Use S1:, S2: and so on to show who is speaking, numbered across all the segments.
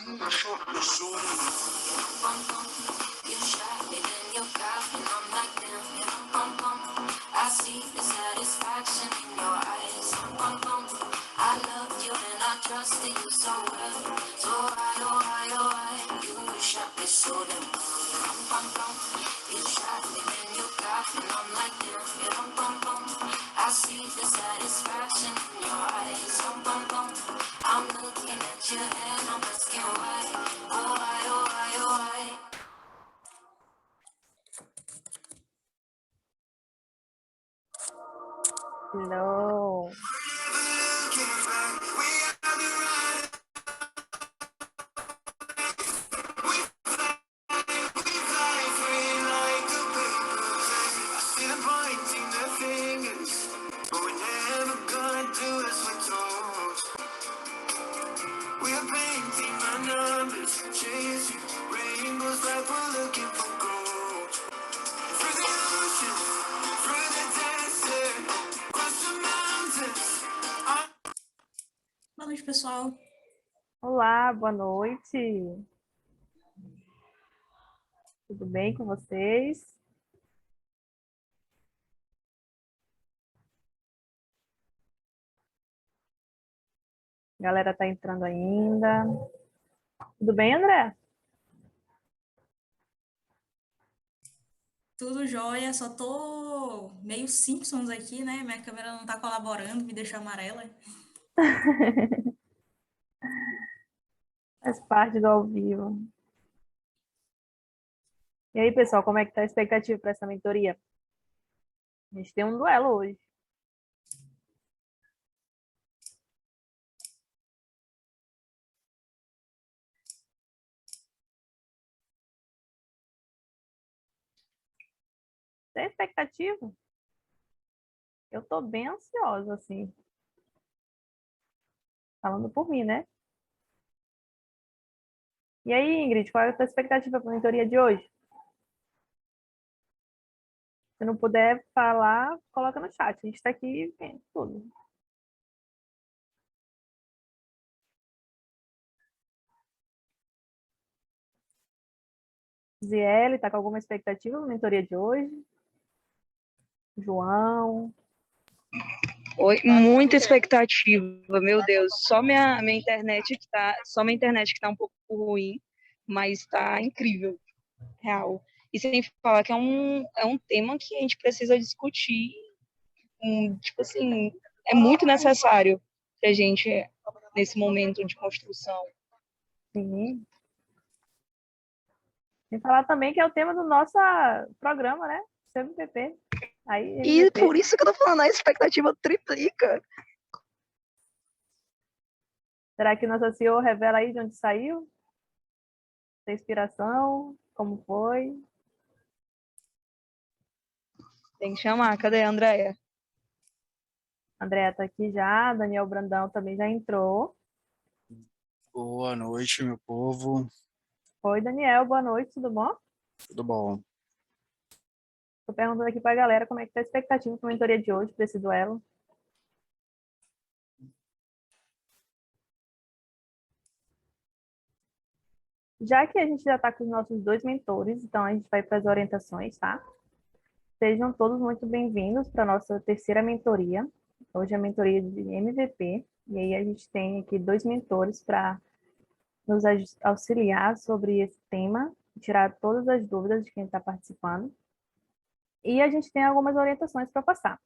S1: I see the satisfaction in your eyes. I loved you and I trusted you so well. So why, you shot me so damn well. You shot me, then you got me, and I'm like damn. I see the satisfaction in your eyes. I'm looking at you and I'm asking why. Oh, why, oh, why, oh, why.
S2: Hello.
S3: Boa noite, pessoal.
S2: Olá, boa noite. Tudo bem com vocês? A galera tá entrando ainda. Tudo bem, André?
S3: Tudo jóia, só tô meio Simpsons aqui, né? Minha câmera não tá colaborando, me deixou amarela.
S2: Faz parte do ao vivo. E aí, pessoal, como é que tá a expectativa para essa mentoria? A gente tem um duelo hoje. Tem expectativa? Eu tô bem ansiosa, assim. Falando por mim, né? E aí, Ingrid, qual é a tua expectativa para a mentoria de hoje? Se não puder falar, coloca no chat. A gente está aqui vendo tudo. Ziele, está com alguma expectativa na mentoria de hoje? João?
S4: Oi, muita expectativa, meu Deus. Só minha internet que tá um pouco ruim, mas está incrível, real. E sem falar que é um tema que a gente precisa discutir, tipo assim, é muito necessário pra gente nesse momento de construção.
S2: Sim. Sem falar também que é o tema do nosso programa, né? CMPP. Aí,
S4: E
S2: MVP.
S4: por isso que eu tô falando, a expectativa triplica.
S2: Será que nossa CEO revela aí de onde saiu? Da inspiração? Como foi?
S4: Tem que chamar, cadê a Andréia?
S2: Andréa está aqui já, Daniel Brandão também já entrou.
S5: Boa noite, meu povo.
S2: Oi, Daniel, boa noite, tudo bom?
S5: Tudo bom?
S2: Estou perguntando aqui para a galera como é que está a expectativa para a mentoria de hoje, para esse duelo. Já que a gente já está com os nossos dois mentores, então a gente vai para as orientações, tá? Sejam todos muito bem-vindos para a nossa terceira mentoria. Hoje é a mentoria de MVP, e aí a gente tem aqui dois mentores para nos auxiliar sobre esse tema, tirar todas as dúvidas de quem está participando. E a gente tem algumas orientações para passar.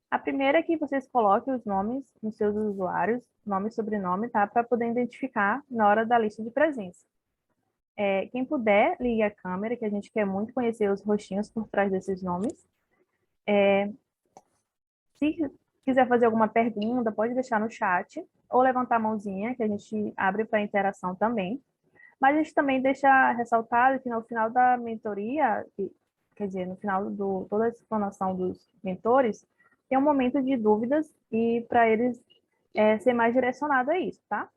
S2: A primeira é que vocês coloquem os nomes nos seus usuários, nome e sobrenome, tá? Para poder identificar na hora da lista de presença. Quem puder, ligue a câmera, que a gente quer muito conhecer os rostinhos por trás desses nomes. Se quiser fazer alguma pergunta, pode deixar no chat ou levantar a mãozinha, que a gente abre para interação também. Mas a gente também deixa ressaltado que no final da mentoria, quer dizer, no final de toda a explanação dos mentores, tem um momento de dúvidas e para eles ser mais direcionado a isso, tá?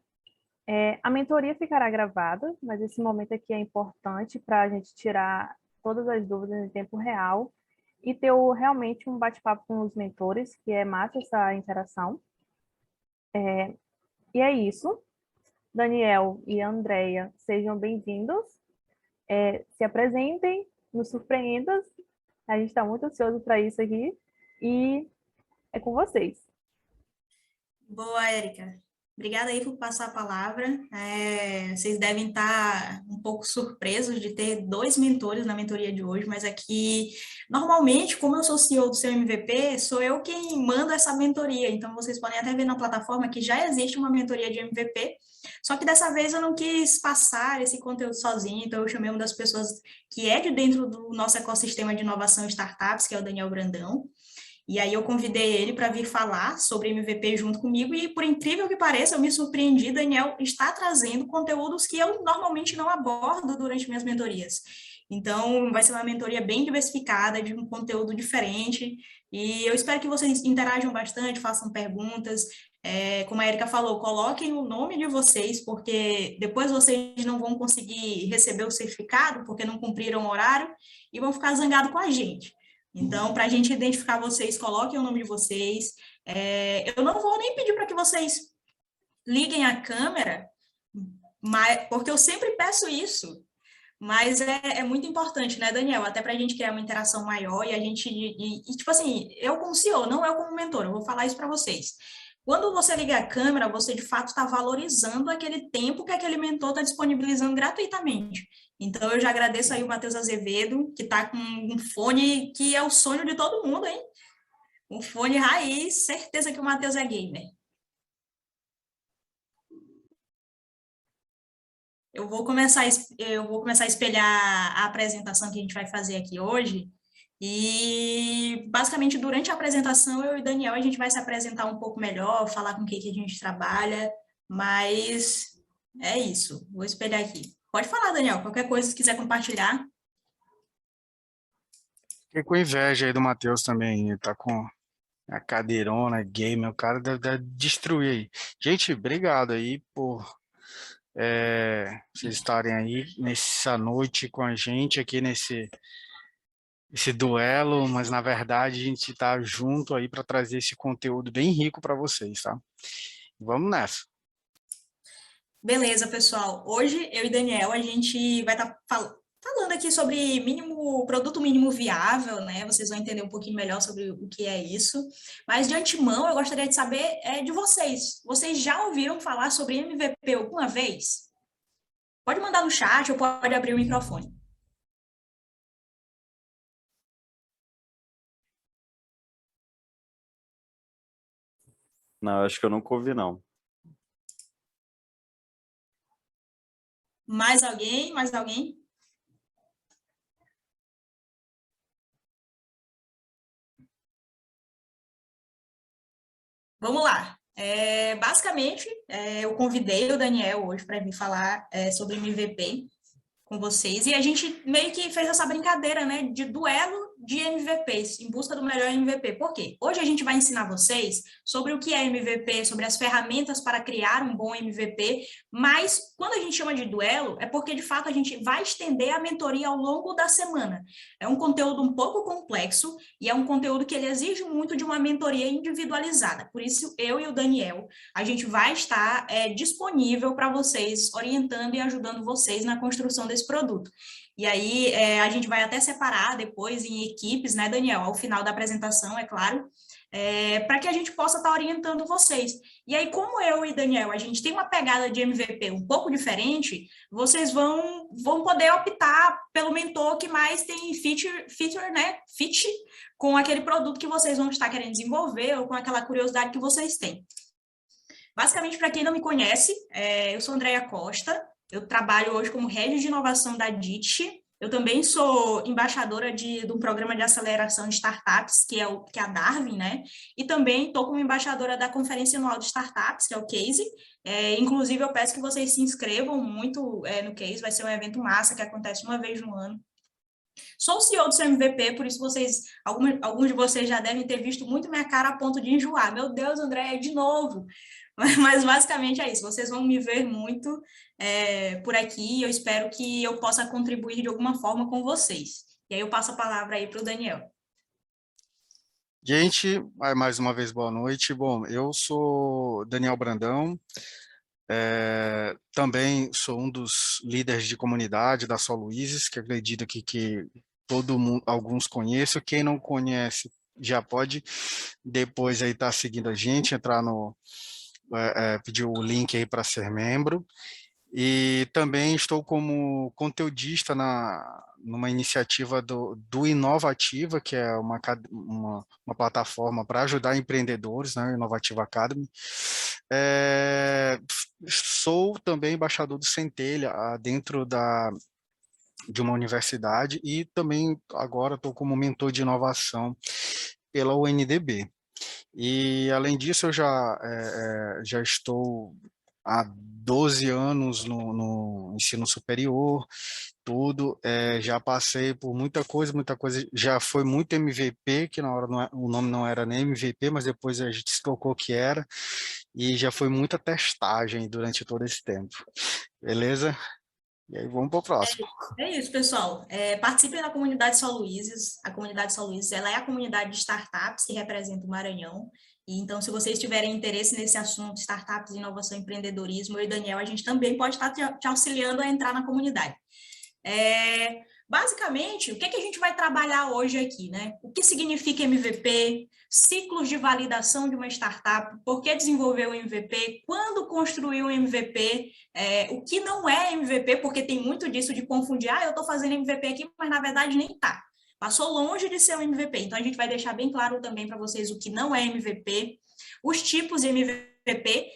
S2: A mentoria ficará gravada, mas esse momento aqui é importante para a gente tirar todas as dúvidas em tempo real e ter realmente um bate-papo com os mentores, que é massa essa interação. E é isso. Daniel e Andreia, sejam bem-vindos. Se apresentem, nos surpreendam. A gente está muito ansioso para isso aqui. E é com vocês.
S3: Boa, Érica. Obrigada aí por passar a palavra. Vocês devem estar um pouco surpresos de ter dois mentores na mentoria de hoje, mas aqui, normalmente, como eu sou CEO do seu MVP, sou eu quem manda essa mentoria. Então, vocês podem até ver na plataforma que já existe uma mentoria de MVP, só que dessa vez eu não quis passar esse conteúdo sozinho, então eu chamei uma das pessoas que é de dentro do nosso ecossistema de inovação e startups, que é o Daniel Brandão. E aí eu convidei ele para vir falar sobre MVP junto comigo e, por incrível que pareça, eu me surpreendi, Daniel está trazendo conteúdos que eu normalmente não abordo durante minhas mentorias. Então, vai ser uma mentoria bem diversificada, de um conteúdo diferente, e eu espero que vocês interajam bastante, façam perguntas. Como a Erika falou, coloquem o nome de vocês, porque depois vocês não vão conseguir receber o certificado, porque não cumpriram o horário, e vão ficar zangados com a gente. Então, para a gente identificar vocês, coloquem o nome de vocês. Eu não vou nem pedir para que vocês liguem a câmera, porque eu sempre peço isso. Mas é muito importante, né, Daniel? Até para a gente criar uma interação maior e a gente. Tipo assim, eu como CEO, não eu como mentor, eu vou falar isso para vocês. Quando você liga a câmera, você de fato está valorizando aquele tempo que aquele mentor está disponibilizando gratuitamente. Então, eu já agradeço aí o Matheus Azevedo, que está com um fone que é o sonho de todo mundo, hein? Um fone raiz, certeza que o Matheus é gamer. Eu vou começar a espelhar a apresentação que a gente vai fazer aqui hoje. E, basicamente, durante a apresentação, eu e o Daniel, a gente vai se apresentar um pouco melhor, falar com o que a gente trabalha, mas é isso. Vou espelhar aqui. Pode falar, Daniel, qualquer coisa, se quiser compartilhar.
S5: Fiquei com inveja aí do Matheus também. Ele tá com a cadeirona, game, o cara deve destruir aí. Gente, obrigado aí por vocês estarem aí nessa noite com a gente aqui esse duelo, mas na verdade a gente tá junto aí para trazer esse conteúdo bem rico para vocês, tá? Vamos nessa.
S3: Beleza, pessoal. Hoje, eu e Daniel, a gente vai estar falando aqui sobre produto mínimo viável, né? Vocês vão entender um pouquinho melhor sobre o que é isso. Mas, de antemão, eu gostaria de saber de vocês. Vocês já ouviram falar sobre MVP alguma vez? Pode mandar no chat ou pode abrir o microfone.
S6: Não, acho que eu nunca ouvi, não.
S3: Mais alguém? Mais alguém? Vamos lá. Basicamente, eu convidei o Daniel hoje para vir falar sobre MVP com vocês, e a gente meio que fez essa brincadeira, né, de duelo de MVPs, em busca do melhor MVP. Por quê? Hoje a gente vai ensinar vocês sobre o que é MVP, sobre as ferramentas para criar um bom MVP, mas quando a gente chama de duelo, é porque, de fato, a gente vai estender a mentoria ao longo da semana. É um conteúdo um pouco complexo e é um conteúdo que ele exige muito de uma mentoria individualizada. Por isso, eu e o Daniel, a gente vai estar disponível para vocês, orientando e ajudando vocês na construção desse produto. E aí, a gente vai até separar depois em equipes, né, Daniel, ao final da apresentação, é claro, para que a gente possa estar orientando vocês. E aí, como eu e Daniel, a gente tem uma pegada de MVP um pouco diferente, vocês vão poder optar pelo mentor que mais tem fit com aquele produto que vocês vão estar querendo desenvolver ou com aquela curiosidade que vocês têm. Basicamente, para quem não me conhece, eu sou Andreia Costa, eu trabalho hoje como Head de Inovação da DIT. Eu também sou embaixadora de um programa de aceleração de startups, que é a Darwin, né? E também estou como embaixadora da Conferência Anual de Startups, que é o CASE. Inclusive, eu peço que vocês se inscrevam muito no CASE, vai ser um evento massa que acontece uma vez no ano. Sou o CEO do seu MVP, por isso alguns de vocês já devem ter visto muito minha cara a ponto de enjoar. Meu Deus, André, de novo! Mas basicamente é isso, vocês vão me ver muito por aqui e eu espero que eu possa contribuir de alguma forma com vocês. E aí eu passo a palavra aí para o Daniel.
S5: Gente, mais uma vez boa noite. Bom, eu sou Daniel Brandão, Também sou um dos líderes de comunidade da Só Luizes, que acredito que todo mundo, alguns conheçam. Quem não conhece já pode depois aí estar seguindo a gente, entrar no pedir o link aí para ser membro. E também estou como conteudista numa iniciativa do Inovativa, que é uma plataforma para ajudar empreendedores, né, Inovativa Academy. Sou também embaixador do Centelha, dentro de uma universidade, e também agora estou como mentor de inovação pela UNDB. E, além disso, eu já estou há 12 anos no ensino superior, tudo, já passei por muita coisa, já foi muito MVP, que na hora o nome não era nem MVP, mas depois a gente se tocou que era, e já foi muita testagem durante todo esse tempo, beleza? E aí vamos para o próximo.
S3: É isso, pessoal. Participem da comunidade Só Luizes. A comunidade Só Luizes, ela é a comunidade de startups que representa o Maranhão. E então, se vocês tiverem interesse nesse assunto, startups, inovação e empreendedorismo, eu e Daniel, a gente também pode estar te auxiliando a entrar na comunidade. Basicamente, o que a gente vai trabalhar hoje aqui, né? O que significa MVP, ciclos de validação de uma startup, por que desenvolver o MVP, quando construir o MVP, o que não é MVP, porque tem muito disso de confundir, eu estou fazendo MVP aqui, mas na verdade nem está. Passou longe de ser um MVP. Então, a gente vai deixar bem claro também para vocês o que não é MVP, os tipos de MVP.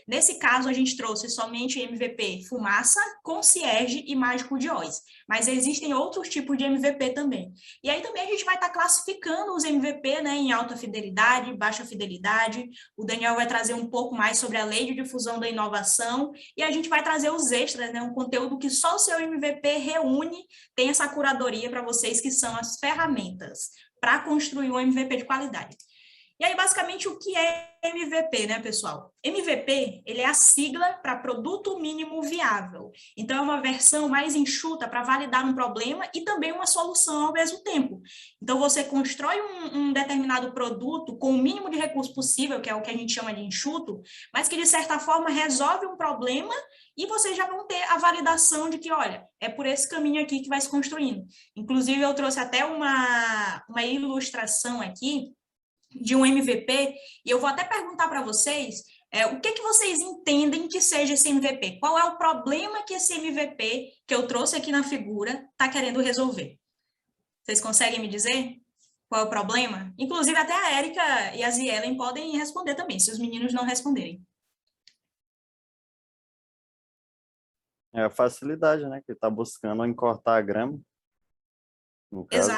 S3: Nesse caso, a gente trouxe somente MVP Fumaça, Concierge e Mágico de Oz. Mas existem outros tipos de MVP também. E aí também a gente vai estar classificando os MVP, né, em alta fidelidade, baixa fidelidade. O Daniel vai trazer um pouco mais sobre a lei de difusão da inovação. E a gente vai trazer os extras, né, um conteúdo que só o seu MVP reúne, tem essa curadoria para vocês, que são as ferramentas para construir um MVP de qualidade. E aí, basicamente, o que é MVP, né, pessoal? MVP, ele é a sigla para Produto Mínimo Viável. Então, é uma versão mais enxuta para validar um problema e também uma solução ao mesmo tempo. Então, você constrói um determinado produto com o mínimo de recurso possível, que é o que a gente chama de enxuto, mas que, de certa forma, resolve um problema e vocês já vão ter a validação de que, olha, é por esse caminho aqui que vai se construindo. Inclusive, eu trouxe até uma ilustração aqui de um MVP, e eu vou até perguntar para vocês o que vocês entendem que seja esse MVP? Qual é o problema que esse MVP, que eu trouxe aqui na figura, está querendo resolver? Vocês conseguem me dizer qual é o problema? Inclusive, até a Érica e a Zielen podem responder também, se os meninos não responderem.
S6: É a facilidade, né? Que está buscando encortar a grama, no caso.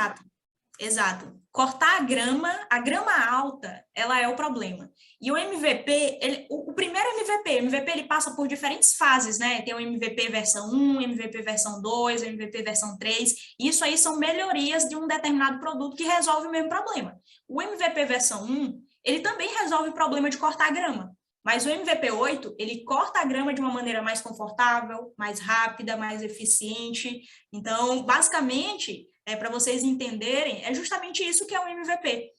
S3: Exato. Cortar a grama alta, ela é o problema. E o MVP, o primeiro MVP ele passa por diferentes fases, né? Tem o MVP versão 1, MVP versão 2, MVP versão 3. Isso aí são melhorias de um determinado produto que resolve o mesmo problema. O MVP versão 1, ele também resolve o problema de cortar a grama. Mas o MVP 8, ele corta a grama de uma maneira mais confortável, mais rápida, mais eficiente. Então, basicamente, para vocês entenderem, é justamente isso que é um MVP.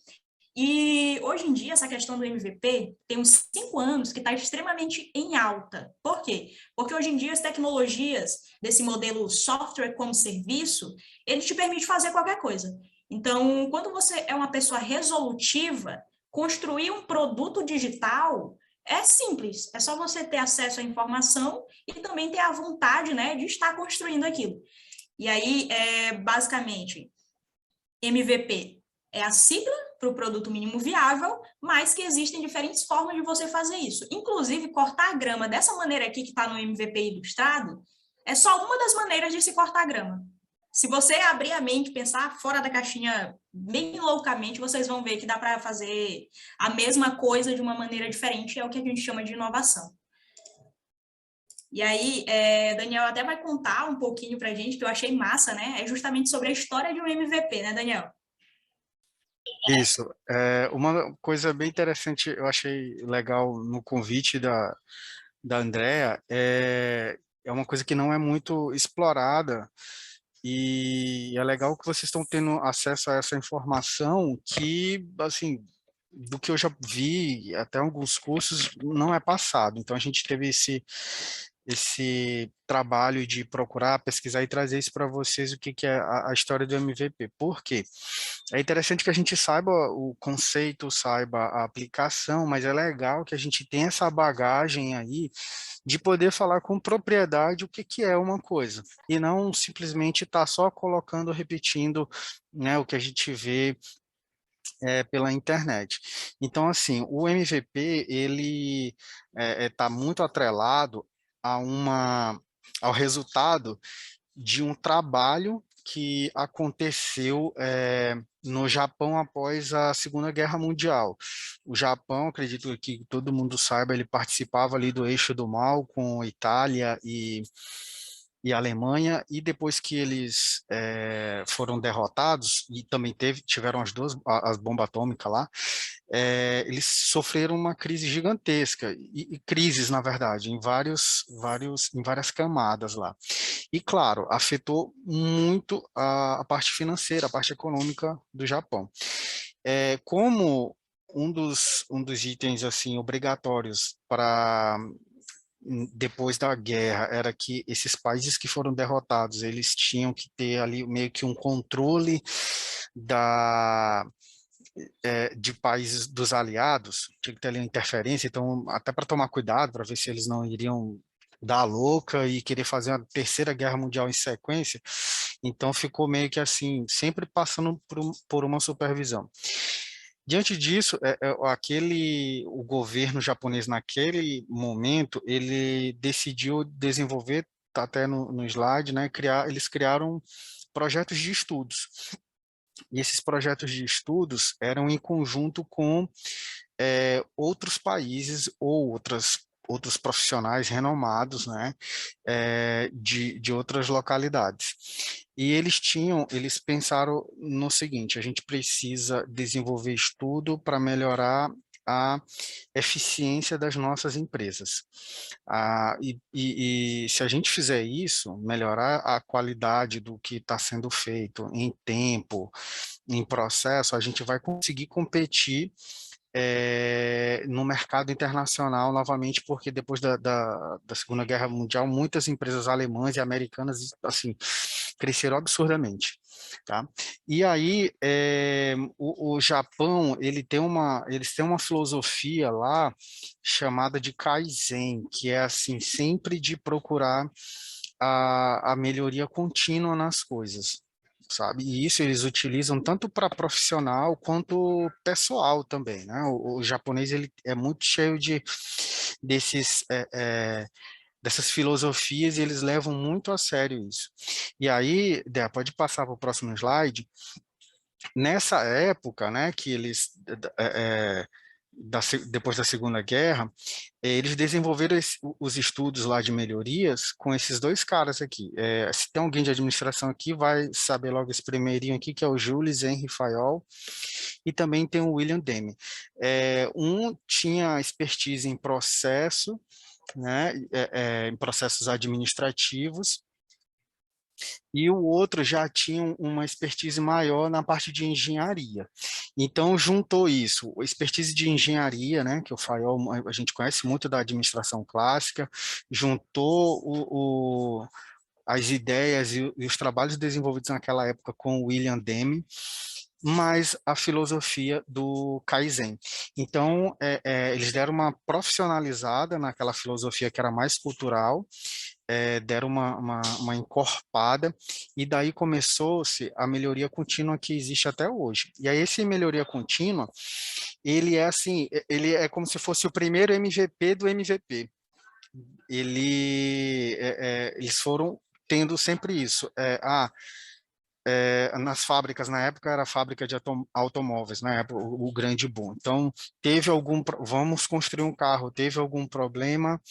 S3: E hoje em dia, essa questão do MVP tem uns 5 anos que está extremamente em alta. Por quê? Porque hoje em dia as tecnologias desse modelo software como serviço, ele te permite fazer qualquer coisa. Então, quando você é uma pessoa resolutiva, construir um produto digital é simples, é só você ter acesso à informação e também ter a vontade, né, de estar construindo aquilo. E aí, basicamente, MVP é a sigla para o produto mínimo viável, mas que existem diferentes formas de você fazer isso. Inclusive, cortar a grama dessa maneira aqui que está no MVP ilustrado, é só uma das maneiras de se cortar a grama. Se você abrir a mente e pensar fora da caixinha bem loucamente, vocês vão ver que dá para fazer a mesma coisa de uma maneira diferente, é o que a gente chama de inovação. E aí, Daniel até vai contar um pouquinho para a gente, que eu achei massa, né? É justamente sobre a história de um MVP, né, Daniel?
S5: Isso. Uma coisa bem interessante, eu achei legal no convite da Andrea, é uma coisa que não é muito explorada, e é legal que vocês estão tendo acesso a essa informação que, assim, do que eu já vi, até alguns cursos, não é passado. Então, a gente teve esse trabalho de procurar, pesquisar e trazer isso para vocês, o que, que é a história do MVP. Por quê? É interessante que a gente saiba o conceito, saiba a aplicação, mas é legal que a gente tenha essa bagagem aí de poder falar com propriedade o que, que é uma coisa, e não simplesmente estar só colocando, repetindo, né, o que a gente vê pela internet. Então, assim, o MVP, ele está muito atrelado a ao resultado de um trabalho que aconteceu no Japão após a Segunda Guerra Mundial. O Japão, acredito que todo mundo saiba, ele participava ali do eixo do mal com Itália e Alemanha, e depois que eles foram derrotados, e também tiveram as bombas atômicas lá, eles sofreram uma crise gigantesca, e crises, na verdade, em várias camadas lá. E, claro, afetou muito a parte financeira, a parte econômica do Japão. Como um dos itens assim obrigatórios para depois da guerra era que esses países que foram derrotados, eles tinham que ter ali meio que um controle da de países dos aliados, tinha que ter ali uma interferência, então até para tomar cuidado, para ver se eles não iriam dar a louca e querer fazer uma terceira guerra mundial em sequência, então ficou meio que assim, sempre passando por uma supervisão. Diante disso, o governo japonês naquele momento, ele decidiu desenvolver, tá até no slide, né, eles criaram projetos de estudos. E esses projetos de estudos eram em conjunto com outros países ou outros profissionais renomados, né, de outras localidades. E eles pensaram no seguinte: a gente precisa desenvolver estudo para melhorar a eficiência das nossas empresas. E se a gente fizer isso, melhorar a qualidade do que está sendo feito em tempo, em processo, a gente vai conseguir competir no mercado internacional novamente, porque depois da Segunda Guerra Mundial, muitas empresas alemãs e americanas, assim, cresceram absurdamente, tá? E aí, o Japão, eles têm uma filosofia lá chamada de Kaizen, que é, assim, sempre de procurar a melhoria contínua nas coisas, sabe? E isso eles utilizam tanto para profissional quanto pessoal também, né? O japonês ele é muito cheio desses dessas filosofias e eles levam muito a sério isso. E aí, Dea, pode passar para o próximo slide. Nessa época, né, que eles depois da Segunda Guerra, eles desenvolveram os estudos lá de melhorias com esses dois caras aqui. Se tem alguém de administração aqui, vai saber logo esse primeirinho aqui, que é o Jules Henry Fayol, e também tem o William Demme. Um tinha expertise em processo, né, em processos administrativos, e o outro já tinha uma expertise maior na parte de engenharia. Então, juntou isso, a expertise de engenharia, né, que o Fayol, a gente conhece muito da administração clássica, juntou as ideias e os trabalhos desenvolvidos naquela época com o William Demme, mais a filosofia do Kaizen. Então, eles deram uma profissionalizada naquela filosofia que era mais cultural, deram uma encorpada, e daí começou-se a melhoria contínua que existe até hoje. E aí, esse melhoria contínua, ele é assim, ele é como se fosse o primeiro MVP do MVP. Eles foram tendo sempre isso. Nas fábricas, na época era a fábrica de automóveis, na época, o grande boom. Então, vamos construir um carro, teve algum problema,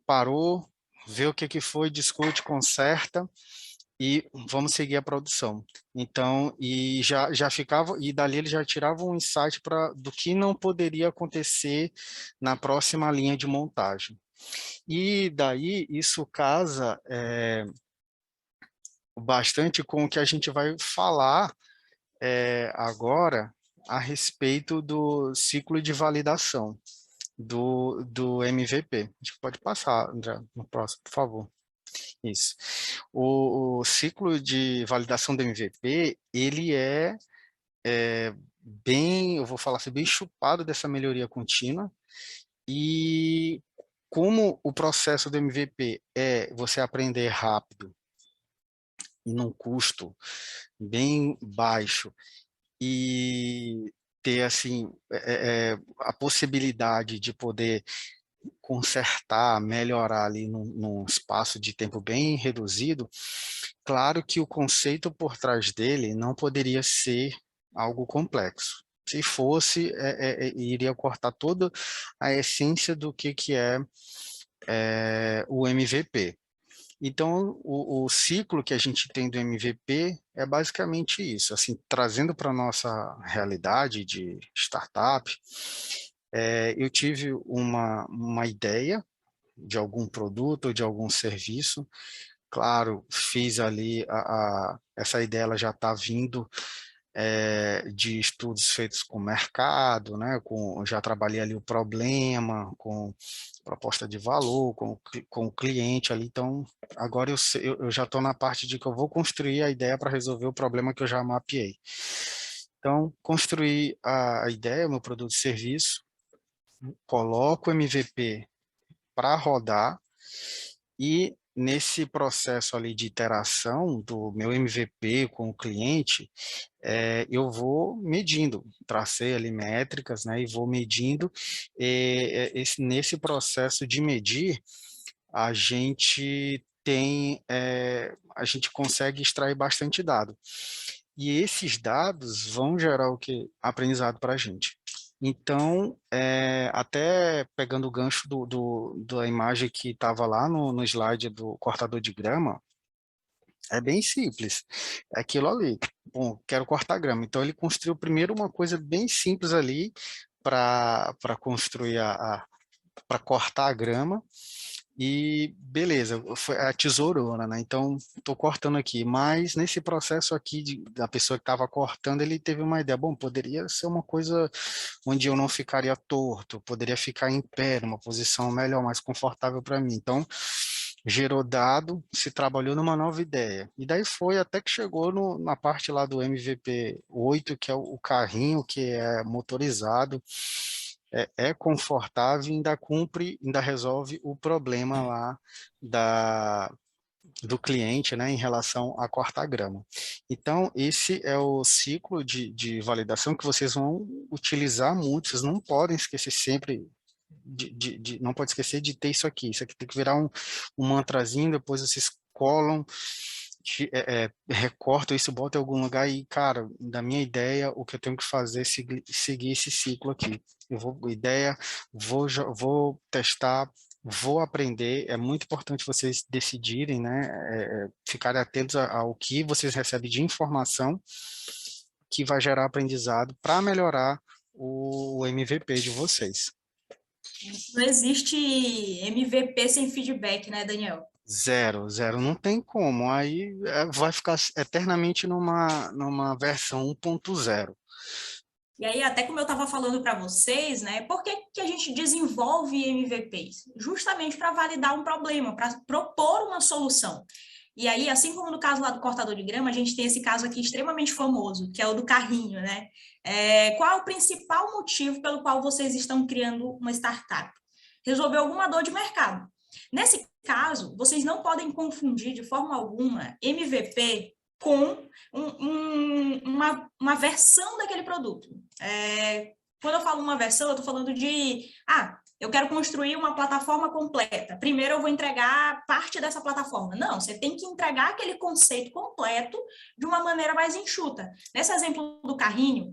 S5: parou, vê o que foi, discute, conserta e vamos seguir a produção. Então, e já ficava, e dali ele já tirava um insight do que não poderia acontecer na próxima linha de montagem. E daí isso casa bastante com o que a gente vai falar agora, a respeito do ciclo de validação do MVP. A gente pode passar, André, no próximo, por favor. Isso. O ciclo de validação do MVP, ele bem, eu vou falar assim, bem chupado dessa melhoria contínua, e como o processo do MVP é você aprender rápido e num custo bem baixo e ter assim a possibilidade de poder consertar, melhorar ali num espaço de tempo bem reduzido, claro que o conceito por trás dele não poderia ser algo complexo. Se fosse, iria cortar toda a essência do que é o MVP. Então, o ciclo que a gente tem do MVP é basicamente isso, assim, trazendo para a nossa realidade de startup, eu tive uma ideia de algum produto ou de algum serviço, claro, fiz ali, essa ideia ela já está vindo de estudos feitos com o mercado, né? Já trabalhei ali o problema, com proposta de valor, com o cliente ali, então agora eu já estou na parte de que eu vou construir a ideia para resolver o problema que eu já mapeei. Então, construir a ideia, o meu produto e serviço, coloco o MVP para rodar e nesse processo ali de iteração do meu MVP com o cliente, eu vou medindo, tracei ali métricas, né, e vou medindo, nesse processo de medir, a gente a gente consegue extrair bastante dado. E esses dados vão gerar o que? Aprendizado para a gente. Então, até pegando o gancho da imagem que estava lá no slide do cortador de grama, é bem simples. É aquilo ali. Bom, quero cortar grama. Então, ele construiu primeiro uma coisa bem simples ali para construir para cortar a grama. E beleza, foi a tesourona, né? Então, estou cortando aqui, mas nesse processo aqui da pessoa que estava cortando, ele teve uma ideia, bom, poderia ser uma coisa onde eu não ficaria torto, poderia ficar em pé, numa posição melhor, mais confortável para mim. Então, gerou dado, se trabalhou numa nova ideia. E daí foi até que chegou na parte lá do MVP 8, que é o carrinho que é motorizado, é confortável e ainda cumpre, ainda resolve o problema lá do cliente, né, em relação a cortar grama. Então, esse é o ciclo de validação que vocês vão utilizar muito, vocês não podem esquecer sempre não pode esquecer de ter isso aqui tem que virar um mantrazinho, depois vocês colam, recortam isso, botam em algum lugar e, cara, da minha ideia, o que eu tenho que fazer é seguir esse ciclo aqui. Vou testar, vou aprender, é muito importante vocês decidirem, né, ficarem atentos ao que vocês recebem de informação que vai gerar aprendizado para melhorar o MVP de vocês.
S3: Não existe MVP sem feedback, né, Daniel?
S5: Zero, não tem como. Aí vai ficar eternamente numa versão 1.0.
S3: E aí, até como eu estava falando para vocês, né, por que a gente desenvolve MVPs? Justamente para validar um problema, para propor uma solução. E aí, assim como no caso lá do cortador de grama, a gente tem esse caso aqui extremamente famoso, que é o do carrinho, né? Qual é o principal motivo pelo qual vocês estão criando uma startup? Resolver alguma dor de mercado. Nesse caso, vocês não podem confundir de forma alguma MVP com uma versão daquele produto. Quando eu falo uma versão, eu estou falando de, eu quero construir uma plataforma completa. Primeiro eu vou entregar parte dessa plataforma. Não, você tem que entregar aquele conceito completo de uma maneira mais enxuta. Nesse exemplo do carrinho,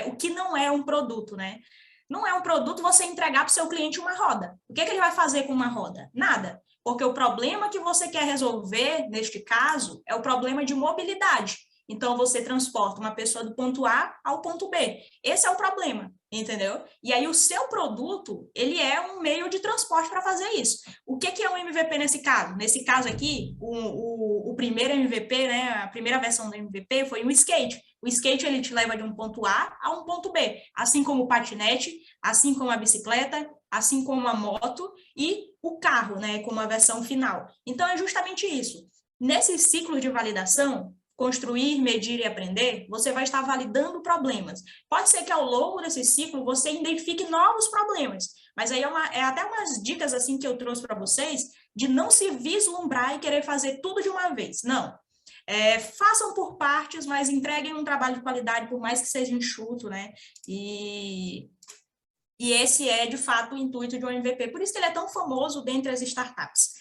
S3: o que não é um produto, né? Não é um produto você entregar para o seu cliente uma roda. O que ele vai fazer com uma roda? Nada. Porque o problema que você quer resolver, neste caso, é o problema de mobilidade. Então, você transporta uma pessoa do ponto A ao ponto B. Esse é o problema, entendeu? E aí, o seu produto, ele é um meio de transporte para fazer isso. O que é um MVP nesse caso? Nesse caso aqui, o primeiro MVP, né, a primeira versão do MVP foi um skate. O skate, ele te leva de um ponto A a um ponto B, assim como o patinete, assim como a bicicleta, assim como a moto e o carro, né, como a versão final. Então, é justamente isso. Nesses ciclos de validação, construir, medir e aprender, você vai estar validando problemas. Pode ser que ao longo desse ciclo você identifique novos problemas, mas aí é até umas dicas assim que eu trouxe para vocês, de não se vislumbrar e querer fazer tudo de uma vez. Não. Façam por partes, mas entreguem um trabalho de qualidade, por mais que seja enxuto, né? E esse é, de fato, o intuito de um MVP. Por isso que ele é tão famoso dentre as startups.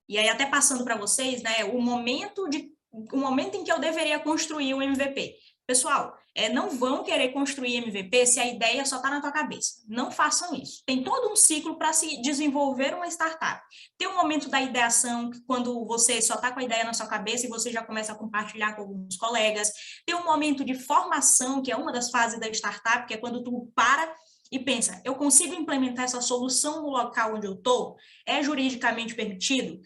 S3: E aí, até passando para vocês, né, o momento em que eu deveria construir o MVP. Pessoal, não vão querer construir MVP se a ideia só está na tua cabeça. Não façam isso. Tem todo um ciclo para se desenvolver uma startup. Tem um momento da ideação, quando você só está com a ideia na sua cabeça e você já começa a compartilhar com alguns colegas. Tem um momento de formação, que é uma das fases da startup, que é quando tu para e pensa, eu consigo implementar essa solução no local onde eu estou? É juridicamente permitido?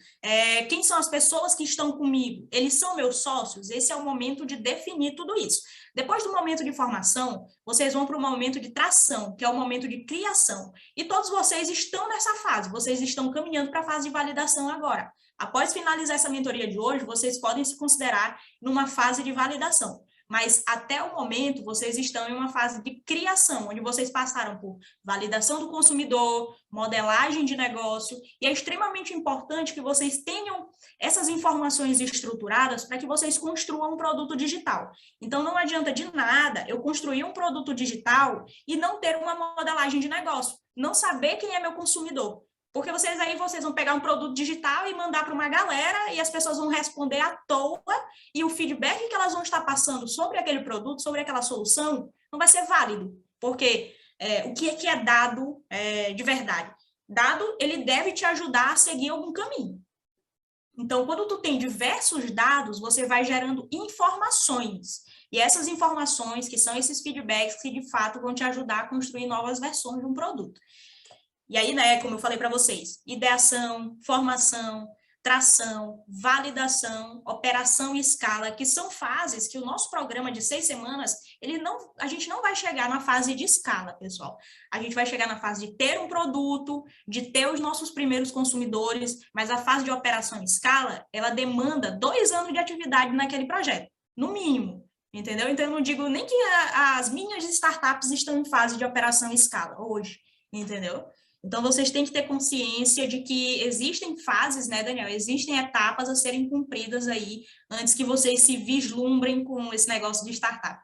S3: Quem são as pessoas que estão comigo? Eles são meus sócios? Esse é o momento de definir tudo isso. Depois do momento de formação, vocês vão para o momento de tração, que é o momento de criação. E todos vocês estão nessa fase, vocês estão caminhando para a fase de validação agora. Após finalizar essa mentoria de hoje, vocês podem se considerar numa fase de validação. Mas até o momento vocês estão em uma fase de criação, onde vocês passaram por validação do consumidor, modelagem de negócio, e é extremamente importante que vocês tenham essas informações estruturadas para que vocês construam um produto digital. Então, não adianta de nada eu construir um produto digital e não ter uma modelagem de negócio, não saber quem é meu consumidor. Porque vocês vão pegar um produto digital e mandar para uma galera e as pessoas vão responder à toa e o feedback que elas vão estar passando sobre aquele produto, sobre aquela solução, não vai ser válido. Porque o que é dado de verdade? Dado, ele deve te ajudar a seguir algum caminho. Então, quando tu tem diversos dados, você vai gerando informações. E essas informações, que são esses feedbacks, que de fato vão te ajudar a construir novas versões de um produto. E aí, né, como eu falei para vocês, ideação, formação, tração, validação, operação e escala, que são fases que o nosso programa de 6 semanas, a gente não vai chegar na fase de escala, pessoal. A gente vai chegar na fase de ter um produto, de ter os nossos primeiros consumidores, mas a fase de operação e escala, ela demanda 2 anos de atividade naquele projeto, no mínimo. Entendeu? Então, eu não digo nem que as minhas startups estão em fase de operação e escala hoje, entendeu? Então, vocês têm que ter consciência de que existem fases, né, Daniel? Existem etapas a serem cumpridas aí, antes que vocês se vislumbrem com esse negócio de startup.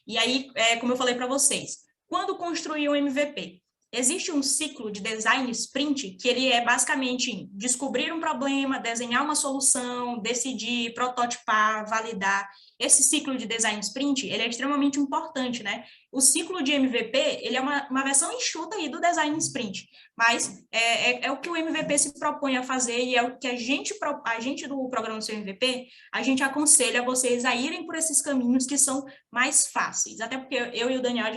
S3: E aí, como eu falei para vocês, quando construir um MVP? Existe um ciclo de design sprint, que ele é basicamente descobrir um problema, desenhar uma solução, decidir, prototipar, validar. Esse ciclo de design sprint, ele é extremamente importante, né? O ciclo de MVP, ele é uma versão enxuta aí do design sprint, mas é o que o MVP se propõe a fazer e é o que a gente do programa do seu MVP, a gente aconselha vocês a irem por esses caminhos que são mais fáceis, até porque eu e o Daniel,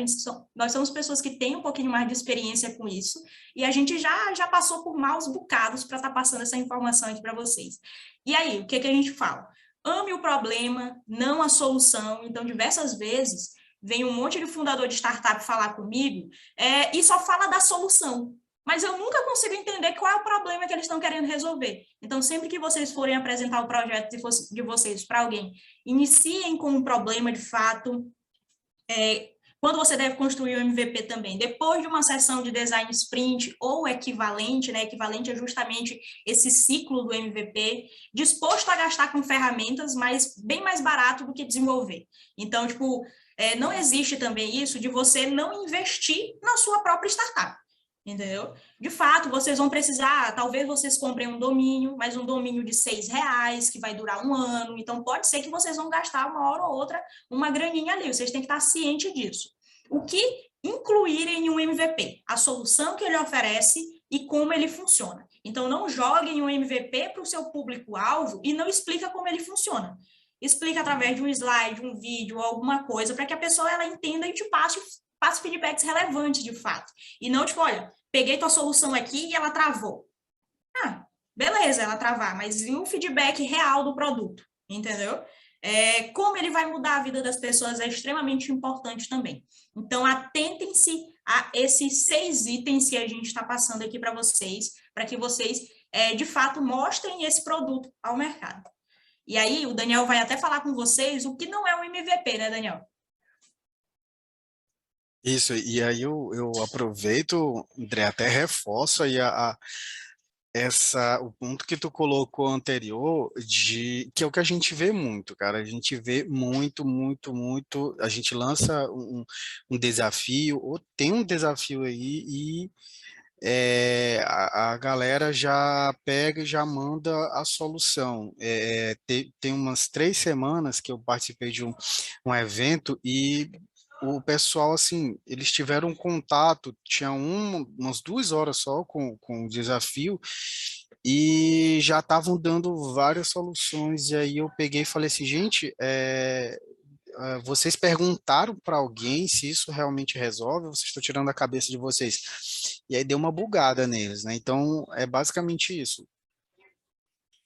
S3: nós somos pessoas que têm um pouquinho mais de experiência com isso e a gente já passou por maus bocados para estar passando essa informação aqui para vocês. E aí, o que a gente fala? Ame o problema, não a solução. Então, diversas vezes, vem um monte de fundador de startup falar comigo e só fala da solução. Mas eu nunca consigo entender qual é o problema que eles estão querendo resolver. Então, sempre que vocês forem apresentar o projeto de vocês para alguém, iniciem com um problema de fato. Quando você deve construir o MVP também? Depois de uma sessão de design sprint ou equivalente, né? Equivalente é justamente esse ciclo do MVP, disposto a gastar com ferramentas, mas bem mais barato do que desenvolver. Então, não existe também isso de você não investir na sua própria startup, entendeu? De fato, vocês vão precisar, talvez vocês comprem um domínio, mas um domínio de R$6, que vai durar 1 ano, então pode ser que vocês vão gastar uma hora ou outra uma graninha ali, vocês têm que estar cientes disso. O que incluir em um MVP? A solução que ele oferece e como ele funciona. Então, não joguem um MVP para o seu público-alvo e não explica como ele funciona. Explica através de um slide, um vídeo, alguma coisa, para que a pessoa ela entenda e te passe feedbacks relevantes, de fato. E não, olha, peguei tua solução aqui e ela travou. Beleza, ela travar, mas e o feedback real do produto, entendeu? como ele vai mudar a vida das pessoas é extremamente importante também. Então, atentem-se a esses 6 itens que a gente está passando aqui para que vocês, de fato, mostrem esse produto ao mercado. E aí, o Daniel vai até falar com vocês o que não é um MVP, né, Daniel?
S5: Isso, e aí eu aproveito, André, até reforço aí o ponto que tu colocou anterior, que é o que a gente vê muito, cara. A gente vê muito, muito, muito. A gente lança um desafio, ou tem um desafio aí, e a galera já pega e já manda a solução. Tem umas 3 semanas que eu participei de um evento e o pessoal, assim, eles tiveram um contato, tinha umas 2 horas só com o desafio e já estavam dando várias soluções. E aí eu peguei e falei assim, gente, vocês perguntaram para alguém se isso realmente resolve, ou vocês estão tirando a cabeça de vocês? E aí deu uma bugada neles, né? Então, é basicamente isso.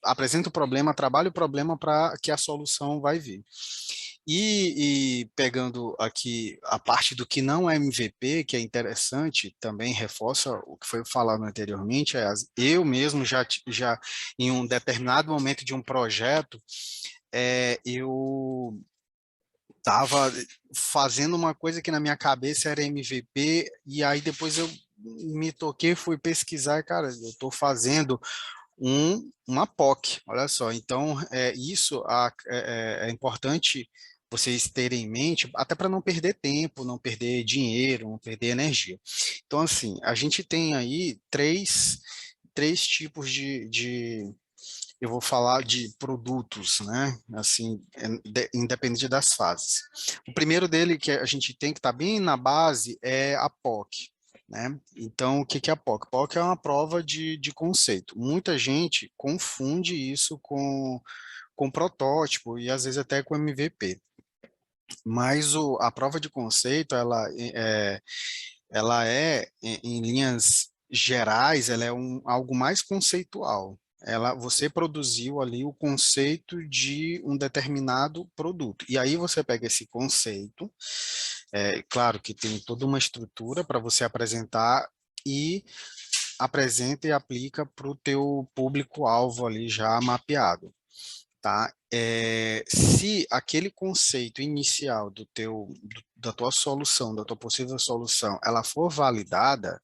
S5: Apresenta o problema, trabalha o problema para que a solução vai vir. E pegando aqui a parte do que não é MVP, que é interessante, também reforça o que foi falado anteriormente, eu mesmo já em um determinado momento de um projeto, eu estava fazendo uma coisa que na minha cabeça era MVP, e aí depois eu me toquei, fui pesquisar, cara, eu estou fazendo uma POC, olha só. Então, isso é importante vocês terem em mente, até para não perder tempo, não perder dinheiro, não perder energia. Então, assim, a gente tem aí três tipos eu vou falar de produtos, né? Assim, independente das fases. O primeiro dele que a gente tem que estar bem na base é a POC, né? Então, o que que é a POC? POC é uma prova de conceito. Muita gente confunde isso com protótipo e às vezes até com MVP. Mas a prova de conceito, em linhas gerais, ela é algo mais conceitual. Você produziu ali o conceito de um determinado produto. E aí você pega esse conceito, claro que tem toda uma estrutura para você apresentar e apresenta e aplica para o teu público-alvo ali já mapeado, tá? Se aquele conceito inicial da tua solução, da tua possível solução, ela for validada,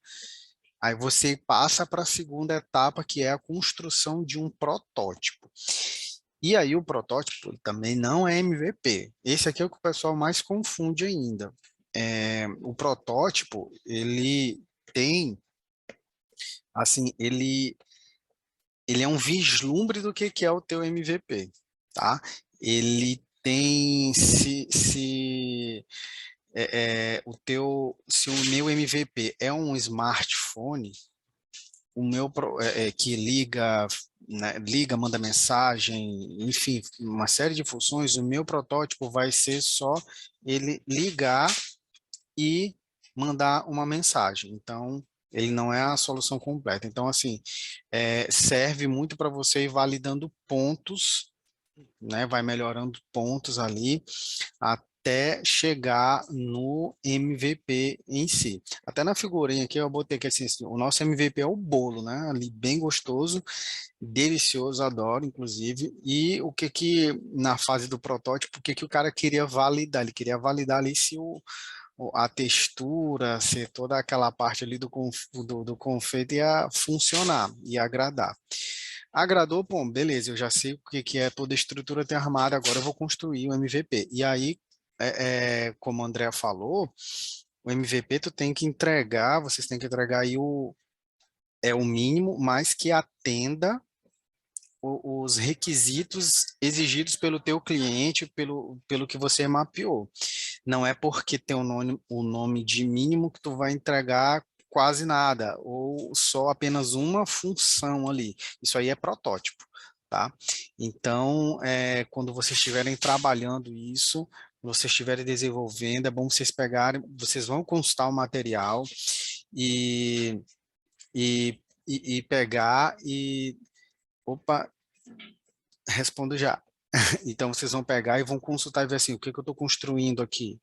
S5: aí você passa para a segunda etapa, que é a construção de um protótipo. E aí o protótipo também não é MVP. Esse aqui é o que o pessoal mais confunde ainda. O protótipo, ele tem, assim, ele é um vislumbre do que é o teu MVP, tá? Ele tem, se o meu MVP é um smartphone, que liga, né, manda mensagem, enfim, uma série de funções, o meu protótipo vai ser só ele ligar e mandar uma mensagem. Então, ele não é a solução completa. Então, assim, serve muito para você ir validando pontos, né? Vai melhorando pontos ali até chegar no MVP em si. Até na figurinha aqui eu botei que assim, o nosso MVP é o bolo, né? Ali bem gostoso, delicioso, adoro, inclusive. E o que que na fase do protótipo, o que que o cara queria validar? Ele queria validar ali se a textura, se toda aquela parte ali do confeito ia funcionar, ia agradar. Agradou, bom, beleza, eu já sei o que que é toda a estrutura ter armada, agora eu vou construir o MVP. E aí, como o André falou, o MVP tu tem que entregar, vocês têm que entregar aí o mínimo, mas que atenda os requisitos exigidos pelo teu cliente, pelo que você mapeou. Não é porque tem o nome de mínimo que tu vai entregar quase nada, ou só apenas uma função ali. Isso aí é protótipo, tá? Então, quando vocês estiverem trabalhando isso, vocês estiverem desenvolvendo, é bom vocês pegarem, vocês vão consultar o material e, e pegar e... Opa, respondo já. Então, vocês vão pegar e vão consultar e ver assim, o que que eu estou construindo aqui?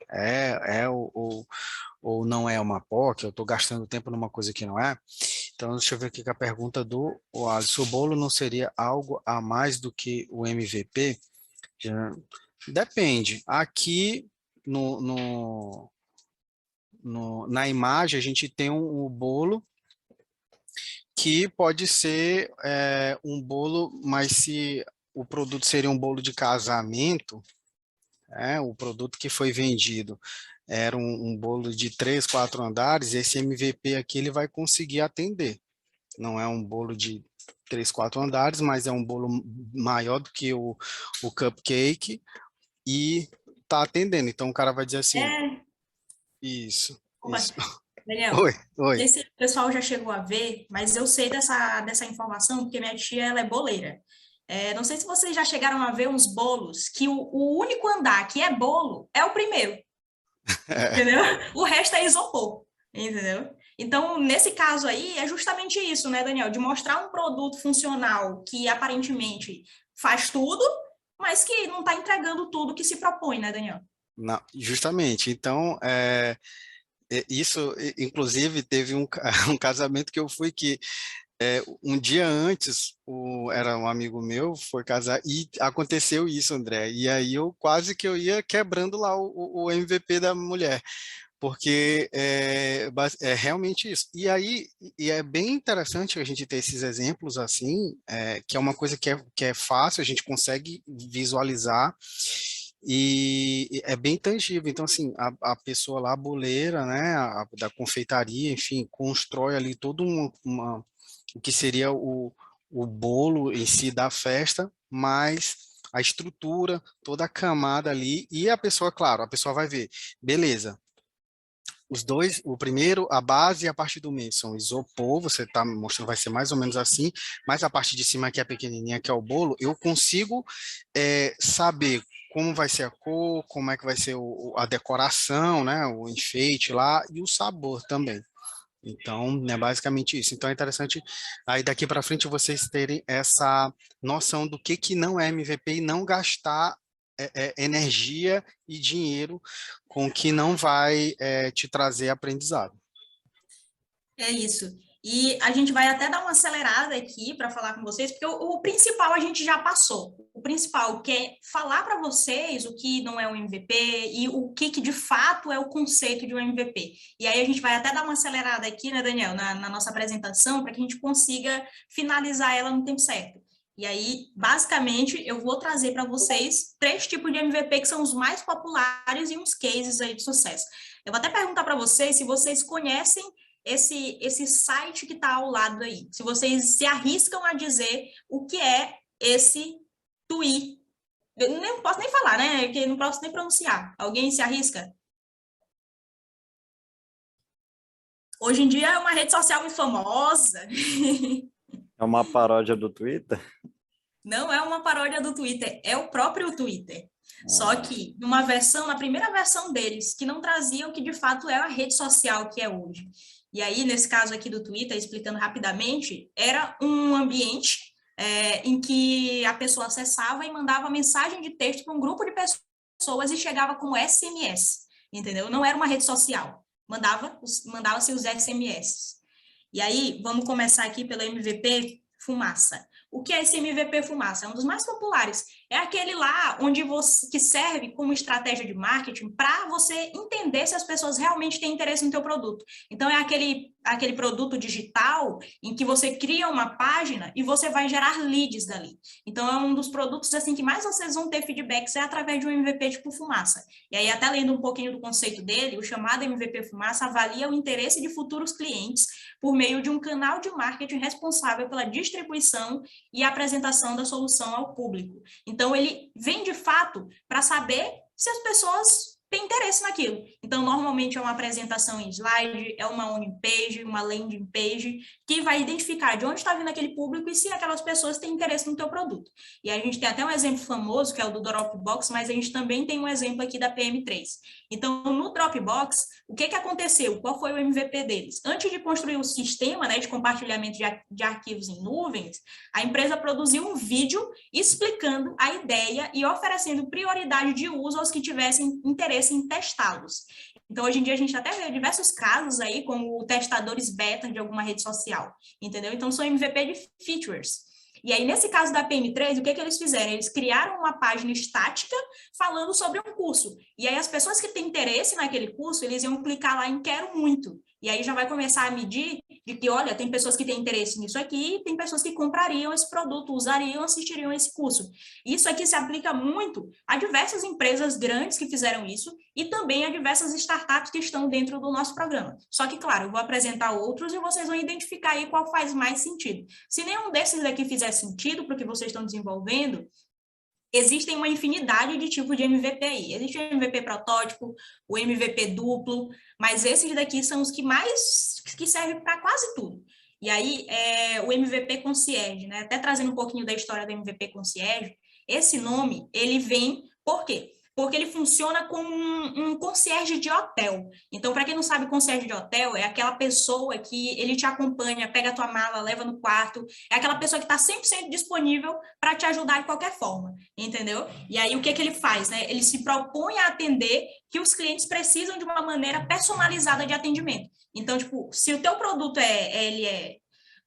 S5: Ou não é uma POC? Eu estou gastando tempo numa coisa que não é? Então, deixa eu ver aqui com a pergunta do Alisson. O bolo não seria algo a mais do que o MVP? Já- Depende. Aqui na imagem, a gente tem um bolo que pode ser um bolo, mas se o produto seria um bolo de casamento, o produto que foi vendido era um bolo de 3, 4 andares, esse MVP aqui ele vai conseguir atender. Não é um bolo de 3, 4 andares, mas é um bolo maior do que o cupcake e tá atendendo. Então o cara vai dizer assim,
S3: É,
S5: isso,
S3: opa,
S5: isso.
S3: Daniel,
S5: Oi, oi.
S3: esse pessoal já chegou a ver, mas eu sei dessa informação porque minha tia ela é boleira. Não sei se vocês já chegaram a ver uns bolos que o único andar que é bolo é o primeiro, entendeu? O resto é isopor, entendeu? Então, nesse caso aí, é justamente isso, né, Daniel? De mostrar um produto funcional que aparentemente faz tudo, mas que não está entregando tudo que se propõe, né, Daniel?
S5: Não, justamente. Então, isso, inclusive, teve um casamento que eu fui que um dia antes, era um amigo meu, foi casar, e aconteceu isso, André. E aí eu quase que eu ia quebrando lá o MVP da mulher, porque é realmente isso. E aí, e é bem interessante a gente ter esses exemplos assim, que é uma coisa que é fácil, a gente consegue visualizar, e é bem tangível. Então, assim, a pessoa lá, a boleira, né, da confeitaria, enfim, constrói ali todo o que seria o bolo em si da festa, mas a estrutura, toda a camada ali, e a pessoa, claro, a pessoa vai ver, beleza, os dois, o primeiro, a base e a parte do meio são isopor, você está mostrando, vai ser mais ou menos assim, mas a parte de cima que é pequenininha, que é o bolo, eu consigo saber como vai ser a cor, como é que vai ser a decoração, né, o enfeite lá, e o sabor também. Então, é basicamente isso. Então, é interessante aí daqui para frente vocês terem essa noção do que não é MVP e não gastar energia e dinheiro com o que não vai te trazer aprendizado.
S3: É isso. E a gente vai até dar uma acelerada aqui para falar com vocês, porque o principal a gente já passou. O principal que é falar para vocês o que não é um MVP e o que de fato é o conceito de um MVP. E aí a gente vai até dar uma acelerada aqui, né, Daniel, na nossa apresentação, para que a gente consiga finalizar ela no tempo certo. E aí, basicamente, eu vou trazer para vocês 3 tipos de MVP que são os mais populares e uns cases aí de sucesso. Eu vou até perguntar para vocês se vocês conhecem esse site que está ao lado aí. Se vocês se arriscam a dizer o que é esse TUI. Eu não posso nem falar, né? Que não posso nem pronunciar. Alguém se arrisca? Hoje em dia é uma rede social muito famosa.
S6: É uma paródia do Twitter?
S3: Não é uma paródia do Twitter, é o próprio Twitter. Só
S6: Ah,
S3: que na primeira versão deles, que não traziam que de fato é a rede social que é hoje. E aí, nesse caso aqui do Twitter, explicando rapidamente, era um ambiente em que a pessoa acessava e mandava mensagem de texto para um grupo de pessoas e chegava como SMS, entendeu? Não era uma rede social, mandava-se os SMS. E aí, vamos começar aqui pelo MVP Fumaça. O que é esse MVP Fumaça? É um dos mais populares. É aquele lá onde que serve como estratégia de marketing para você entender se as pessoas realmente têm interesse no teu produto. Então, é aquele produto digital em que você cria uma página e você vai gerar leads dali. Então, é um dos produtos assim que mais vocês vão ter feedbacks através de um MVP tipo Fumaça. E aí, até lendo um pouquinho do conceito dele, o chamado MVP Fumaça avalia o interesse de futuros clientes por meio de um canal de marketing responsável pela distribuição e apresentação da solução ao público. Então, ele vem de fato para saber se as pessoas tem interesse naquilo. Então, normalmente é uma apresentação em slide, é uma landing page, uma landing page, que vai identificar de onde está vindo aquele público e se aquelas pessoas têm interesse no teu produto. E a gente tem até um exemplo famoso, que é o do Dropbox, mas a gente também tem um exemplo aqui da PM3. Então, no Dropbox, o que aconteceu? Qual foi o MVP deles? Antes de construir o sistema, né, de compartilhamento de arquivos em nuvens, a empresa produziu um vídeo explicando a ideia e oferecendo prioridade de uso aos que tivessem interesse em testá-los. Então, hoje em dia, a gente até vê diversos casos aí, como testadores beta de alguma rede social, entendeu? Então, são MVP de features. E aí, nesse caso da PM3, o que eles fizeram? Eles criaram uma página estática falando sobre um curso. E aí, as pessoas que têm interesse naquele curso, eles iam clicar lá em quero muito. E aí já vai começar a medir de que, olha, tem pessoas que têm interesse nisso aqui, tem pessoas que comprariam esse produto, usariam, assistiriam esse curso. Isso aqui se aplica muito a diversas empresas grandes que fizeram isso e também a diversas startups que estão dentro do nosso programa. Só que, claro, eu vou apresentar outros e vocês vão identificar aí qual faz mais sentido. Se nenhum desses daqui fizer sentido para o que vocês estão desenvolvendo, existem uma infinidade de tipos de MVP aí. Existe o MVP protótipo, o MVP duplo, mas esses daqui são os que servem para quase tudo. E aí, o MVP Concierge, né? Até trazendo um pouquinho da história do MVP Concierge, esse nome, ele vem por quê? Porque ele funciona como um concierge de hotel. Então, para quem não sabe, concierge de hotel é aquela pessoa que ele te acompanha, pega a tua mala, leva no quarto, é aquela pessoa que está 100% disponível para te ajudar de qualquer forma, entendeu? E aí, o que ele faz, né? Ele se propõe a atender que os clientes precisam de uma maneira personalizada de atendimento. Então, tipo, se o teu produto ele é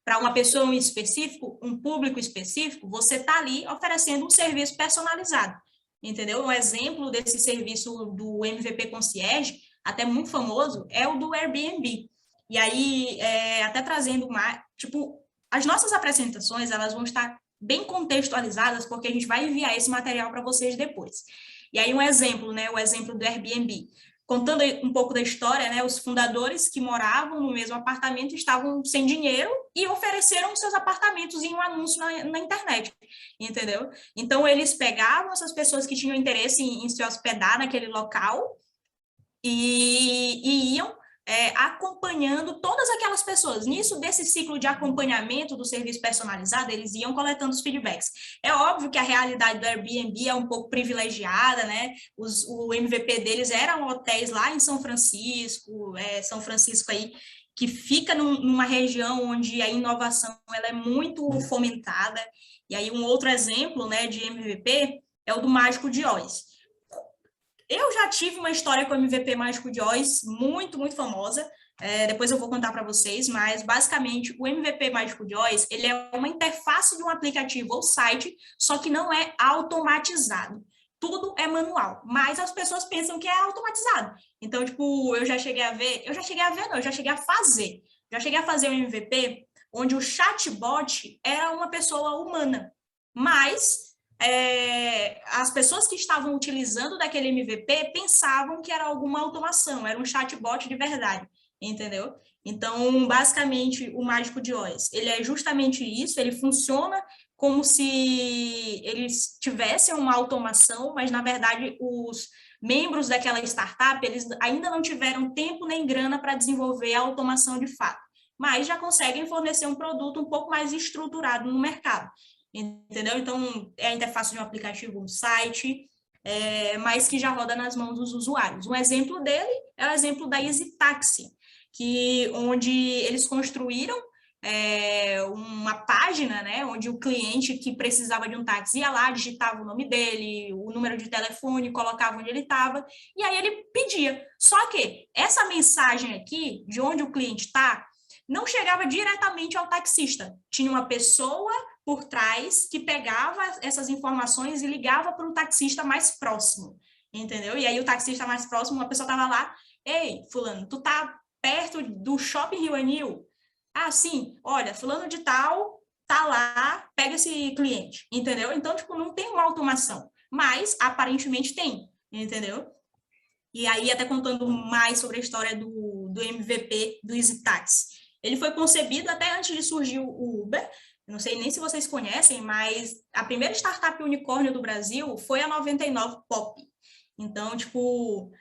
S3: para uma pessoa específica, um público específico, você está ali oferecendo um serviço personalizado. Entendeu? Um exemplo desse serviço do MVP Concierge, até muito famoso, é o do Airbnb. E aí, até trazendo tipo, as nossas apresentações, elas vão estar bem contextualizadas, porque a gente vai enviar esse material para vocês depois. E aí, um exemplo, né? O exemplo do Airbnb. Contando um pouco da história, né, os fundadores que moravam no mesmo apartamento estavam sem dinheiro e ofereceram seus apartamentos em um anúncio na internet, entendeu? Então, eles pegavam essas pessoas que tinham interesse em se hospedar naquele local e iam acompanhando todas aquelas pessoas. Nisso, desse ciclo de acompanhamento do serviço personalizado, eles iam coletando os feedbacks. É óbvio que a realidade do Airbnb é um pouco privilegiada, né? O MVP deles eram hotéis lá em São Francisco, São Francisco aí, que fica numa região onde a inovação ela é muito fomentada. E aí, um outro exemplo, né, de MVP é o do Mágico de Oz. Eu já tive uma história com o MVP Mágico de Oz, muito, muito famosa. Depois eu vou contar para vocês, mas basicamente o MVP Mágico de Oz, ele é uma interface de um aplicativo ou site, só que não é automatizado. Tudo é manual, mas as pessoas pensam que é automatizado. Então, tipo, eu já cheguei a fazer. Já cheguei a fazer um MVP onde o chatbot era uma pessoa humana, mas as pessoas que estavam utilizando daquele MVP pensavam que era alguma automação, era um chatbot de verdade, entendeu? Então, basicamente, o Mágico de Oz, ele é justamente isso, ele funciona como se eles tivessem uma automação, mas, na verdade, os membros daquela startup, eles ainda não tiveram tempo nem grana para desenvolver a automação de fato, mas já conseguem fornecer um produto um pouco mais estruturado no mercado. Entendeu? Então, é a interface de um aplicativo, um site, mas que já roda nas mãos dos usuários. Um exemplo dele é o exemplo da Easy Taxi, onde eles construíram uma página, né, onde o cliente que precisava de um táxi ia lá, digitava o nome dele, o número de telefone, colocava onde ele estava, e aí ele pedia. Só que essa mensagem aqui, de onde o cliente está, não chegava diretamente ao taxista. Tinha uma pessoa por trás que pegava essas informações e ligava para o taxista mais próximo, entendeu? E aí o taxista mais próximo, uma pessoa estava lá, ei, fulano, tu tá perto do Shopping Rio Anil? Ah, sim, olha, fulano de tal tá lá, pega esse cliente, entendeu? Então, tipo, não tem uma automação, mas aparentemente tem, entendeu? E aí, até contando mais sobre a história do MVP do Easy Taxi. Ele foi concebido até antes de surgir o Uber. Não sei nem se vocês conhecem, mas a primeira startup unicórnio do Brasil foi a 99 Pop. Então, tipo,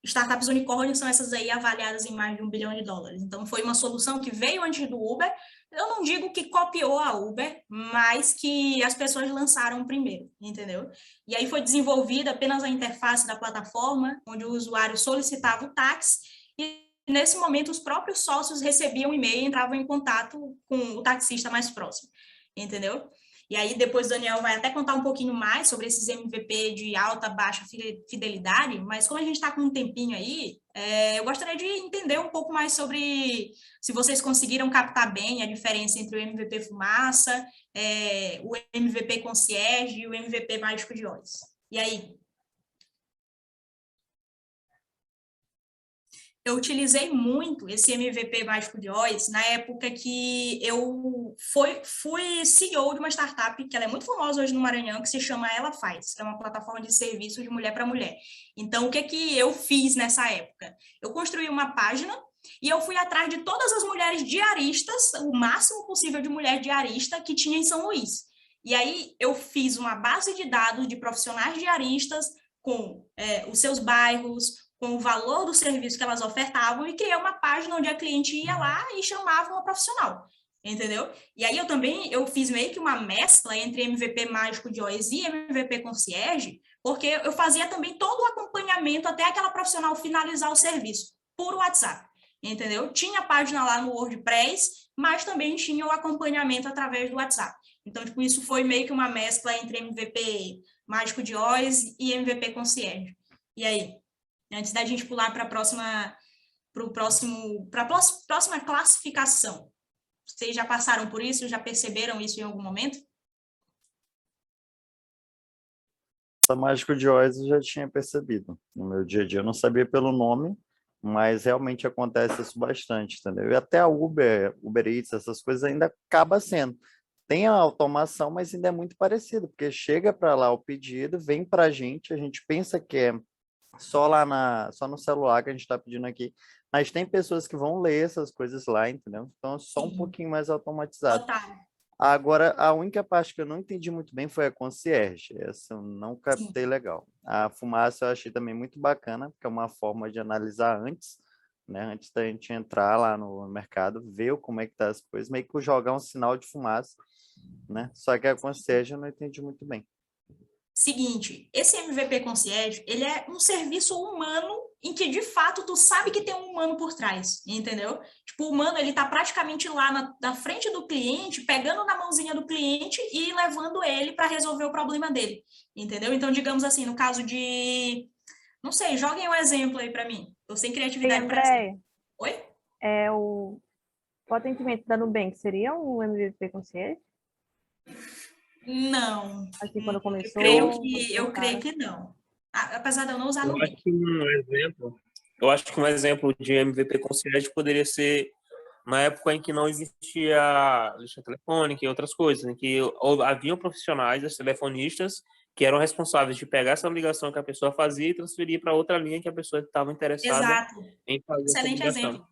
S3: Startups unicórnios são essas aí avaliadas em mais de $1 bilhão. Então, foi uma solução que veio antes do Uber. Eu não digo que copiou a Uber, mas que as pessoas lançaram primeiro, entendeu? E aí foi desenvolvida apenas a interface da plataforma, onde o usuário solicitava o táxi, e nesse momento os próprios sócios recebiam um e-mail e entravam em contato com o taxista mais próximo, entendeu? E aí depois o Daniel vai até contar um pouquinho mais sobre esses MVP de alta, baixa fidelidade, mas como a gente está com um tempinho aí, eu gostaria de entender um pouco mais sobre se vocês conseguiram captar bem a diferença entre o MVP Fumaça, o MVP Concierge e o MVP Mágico de Oz. E aí? Eu utilizei muito esse MVP Mágico de Oz na época que eu fui CEO de uma startup que ela é muito famosa hoje no Maranhão, que se chama Ela Faz, que é uma plataforma de serviço de mulher para mulher. Então, o que eu fiz nessa época? Eu construí uma página e eu fui atrás de todas as mulheres diaristas, o máximo possível de mulher diarista que tinha em São Luís. E aí, eu fiz uma base de dados de profissionais diaristas com os seus bairros, com o valor do serviço que elas ofertavam e criei uma página onde a cliente ia lá e chamava uma profissional, entendeu? E aí eu fiz meio que uma mescla entre MVP Mágico de Oz e MVP Concierge, porque eu fazia também todo o acompanhamento até aquela profissional finalizar o serviço, por WhatsApp, entendeu? Tinha a página lá no WordPress, mas também tinha o acompanhamento através do WhatsApp. Então, tipo, isso foi meio que uma mescla entre MVP Mágico de Oz e MVP Concierge. E aí? Antes da gente pular para a próxima classificação. Vocês já passaram por isso? Já perceberam isso em algum momento?
S6: Essa Mágico de Oz eu já tinha percebido no meu dia a dia. Eu não sabia pelo nome, mas realmente acontece isso bastante, entendeu? E até a Uber Eats, essas coisas ainda acaba sendo. Tem a automação, mas ainda é muito parecido, porque chega para lá o pedido, vem para a gente pensa que é só no celular que a gente está pedindo aqui, mas tem pessoas que vão ler essas coisas lá, entendeu? Então é só um pouquinho mais automatizado.
S3: Total.
S6: Agora, a única parte que eu não entendi muito bem foi a concierge. Essa eu não captei legal. A fumaça eu achei também muito bacana, porque é uma forma de analisar antes, né? Antes da gente entrar lá no mercado, ver como é que tá as coisas, meio que jogar um sinal de fumaça, né? Só que a concierge eu não entendi muito bem.
S3: Seguinte, esse MVP Concierge, ele é um serviço humano em que, de fato, tu sabe que tem um humano por trás, entendeu? Tipo, o humano, ele tá praticamente lá na frente do cliente, pegando na mãozinha do cliente e levando ele para resolver o problema dele, entendeu? Então, digamos assim, no caso de... Não sei, joguem um exemplo aí para mim. Tô sem criatividade para exemplo. Oi?
S2: O atendimento da Nubank seria um MVP Concierge?
S3: Não.
S2: Assim, quando começou?
S3: Eu creio que não. Apesar de eu não usar no
S7: acho que eu acho que um exemplo de MVP Concierge poderia ser na época em que não existia lista telefônica e outras coisas, em que haviam profissionais, os telefonistas, que eram responsáveis de pegar essa ligação que a pessoa fazia e transferir para outra linha que a pessoa estava interessada em fazer
S3: Excelente
S7: essa ligação.
S3: Exemplo.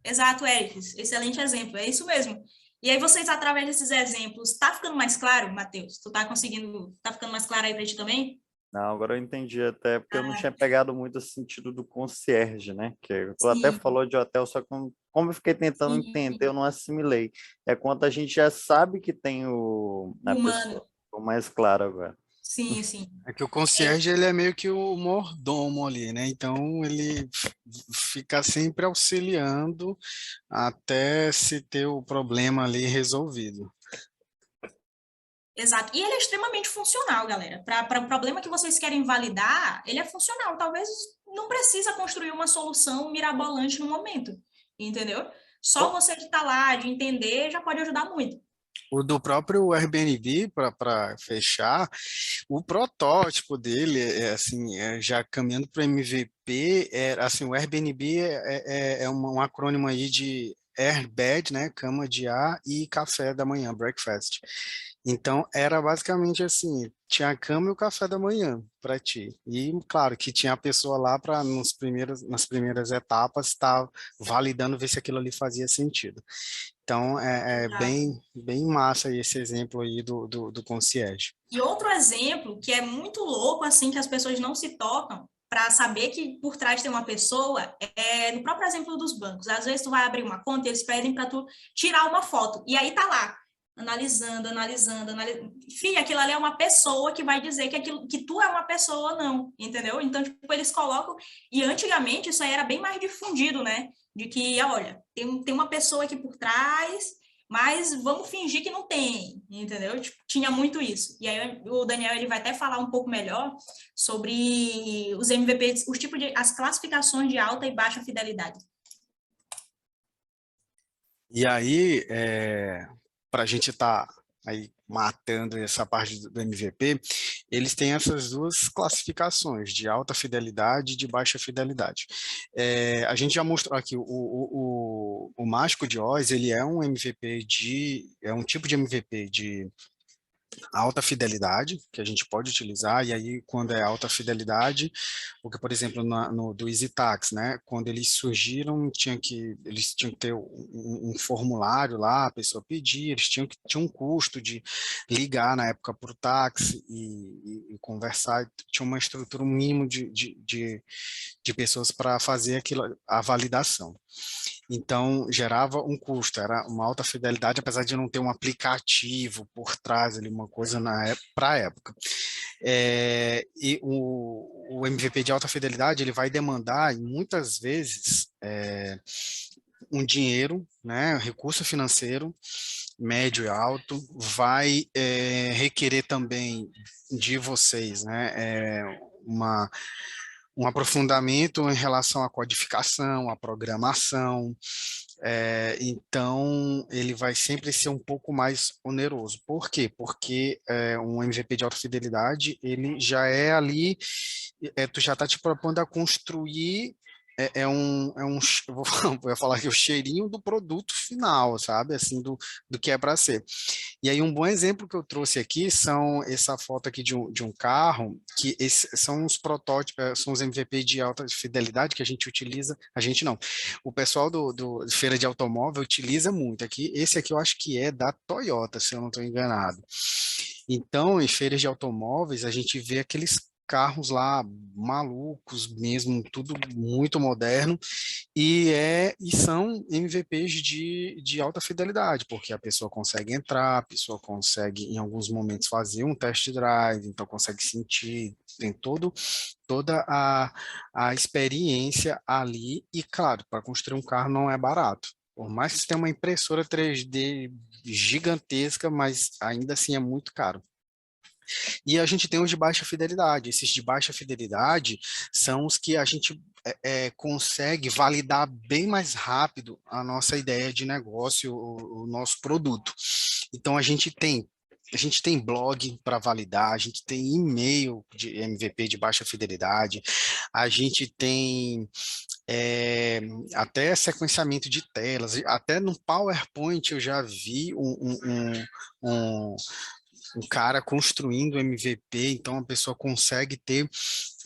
S3: Exato, Eric. Excelente exemplo. É isso mesmo. E aí vocês, através desses exemplos, tá ficando mais claro, Matheus? Tá ficando mais claro aí para ti também?
S6: Não, agora eu entendi até, porque eu não tinha pegado muito o sentido do concierge, né? Que tu até falou de hotel, só que como eu fiquei tentando entender, eu não assimilei. É quando a gente já sabe que tem a pessoa. Ficou mais claro agora.
S3: Sim, sim.
S5: É que o concierge, ele é meio que o mordomo ali, né? Então, ele fica sempre auxiliando até se ter o problema ali resolvido.
S3: Exato. E ele é extremamente funcional, galera. Para o problema que vocês querem validar, ele é funcional. Talvez não precisa construir uma solução mirabolante no momento, entendeu? Só você que está lá, de entender, já pode ajudar muito.
S5: O do próprio Airbnb, para fechar, o protótipo dele, já caminhando para o MVP, assim, o Airbnb é um acrônimo aí de Airbed, né, cama de ar, e café da manhã, breakfast. Então, era basicamente assim, tinha a cama e o café da manhã para ti. E, claro, que tinha a pessoa lá para, nas primeiras etapas, estar validando, ver se aquilo ali fazia sentido. Então, é bem massa esse exemplo aí do concierge.
S3: E outro exemplo que é muito louco, assim, que as pessoas não se tocam, para saber que por trás tem uma pessoa, no próprio exemplo dos bancos. Às vezes tu vai abrir uma conta e eles pedem para tu tirar uma foto. E aí tá lá, analisando. Enfim, aquilo ali é uma pessoa que vai dizer que tu é uma pessoa ou não, entendeu? Então, tipo, eles colocam... E antigamente isso aí era bem mais difundido, né? De que, olha, tem uma pessoa aqui por trás, mas vamos fingir que não tem, entendeu? Tipo, tinha muito isso. E aí o Daniel ele vai até falar um pouco melhor sobre os MVPs, as classificações de alta e baixa fidelidade.
S5: E aí, para a gente estar aí matando essa parte do MVP, eles têm essas duas classificações, de alta fidelidade e de baixa fidelidade. A gente já mostrou aqui, o Mágico de Oz, ele é um MVP é um tipo de MVP de alta fidelidade, que a gente pode utilizar, e aí quando é alta fidelidade, porque, por exemplo, do EasyTax, né, quando eles surgiram, eles tinham que ter um formulário lá, a pessoa pedir, eles tinham um custo de ligar na época para o táxi e conversar, tinha uma estrutura, um mínimo de pessoas para fazer a validação. Então, gerava um custo, era uma alta fidelidade, apesar de não ter um aplicativo por trás, ali, uma coisa para a época. E o MVP de alta fidelidade, ele vai demandar, muitas vezes, um dinheiro, né, recurso financeiro, médio e alto, vai requerer também de vocês, né, um aprofundamento em relação à codificação, à programação, então ele vai sempre ser um pouco mais oneroso. Por quê? Porque um MVP de alta fidelidade, ele já é ali, tu já está te propondo a construir eu vou falar aqui, o cheirinho do produto final, sabe, assim, do que é para ser. E aí um bom exemplo que eu trouxe aqui são essa foto aqui de um carro, que são os protótipos, são os MVP de alta fidelidade que a gente utiliza, a gente não, o pessoal do feira de automóvel utiliza muito aqui, esse aqui eu acho que é da Toyota, se eu não estou enganado. Então, em feiras de automóveis, a gente vê aqueles carros lá malucos mesmo, tudo muito moderno, e são MVPs de alta fidelidade, porque a pessoa consegue entrar, a pessoa consegue em alguns momentos fazer um test drive, então consegue sentir, tem toda a experiência ali, e claro, para construir um carro não é barato. Por mais que você tenha uma impressora 3D gigantesca, mas ainda assim é muito caro. E a gente tem os de baixa fidelidade. Esses de baixa fidelidade são os que a gente consegue validar bem mais rápido a nossa ideia de negócio, o nosso produto. Então, a gente tem blog para validar, a gente tem e-mail de MVP de baixa fidelidade, a gente tem até sequenciamento de telas, até no PowerPoint eu já vi um cara construindo MVP, então a pessoa consegue ter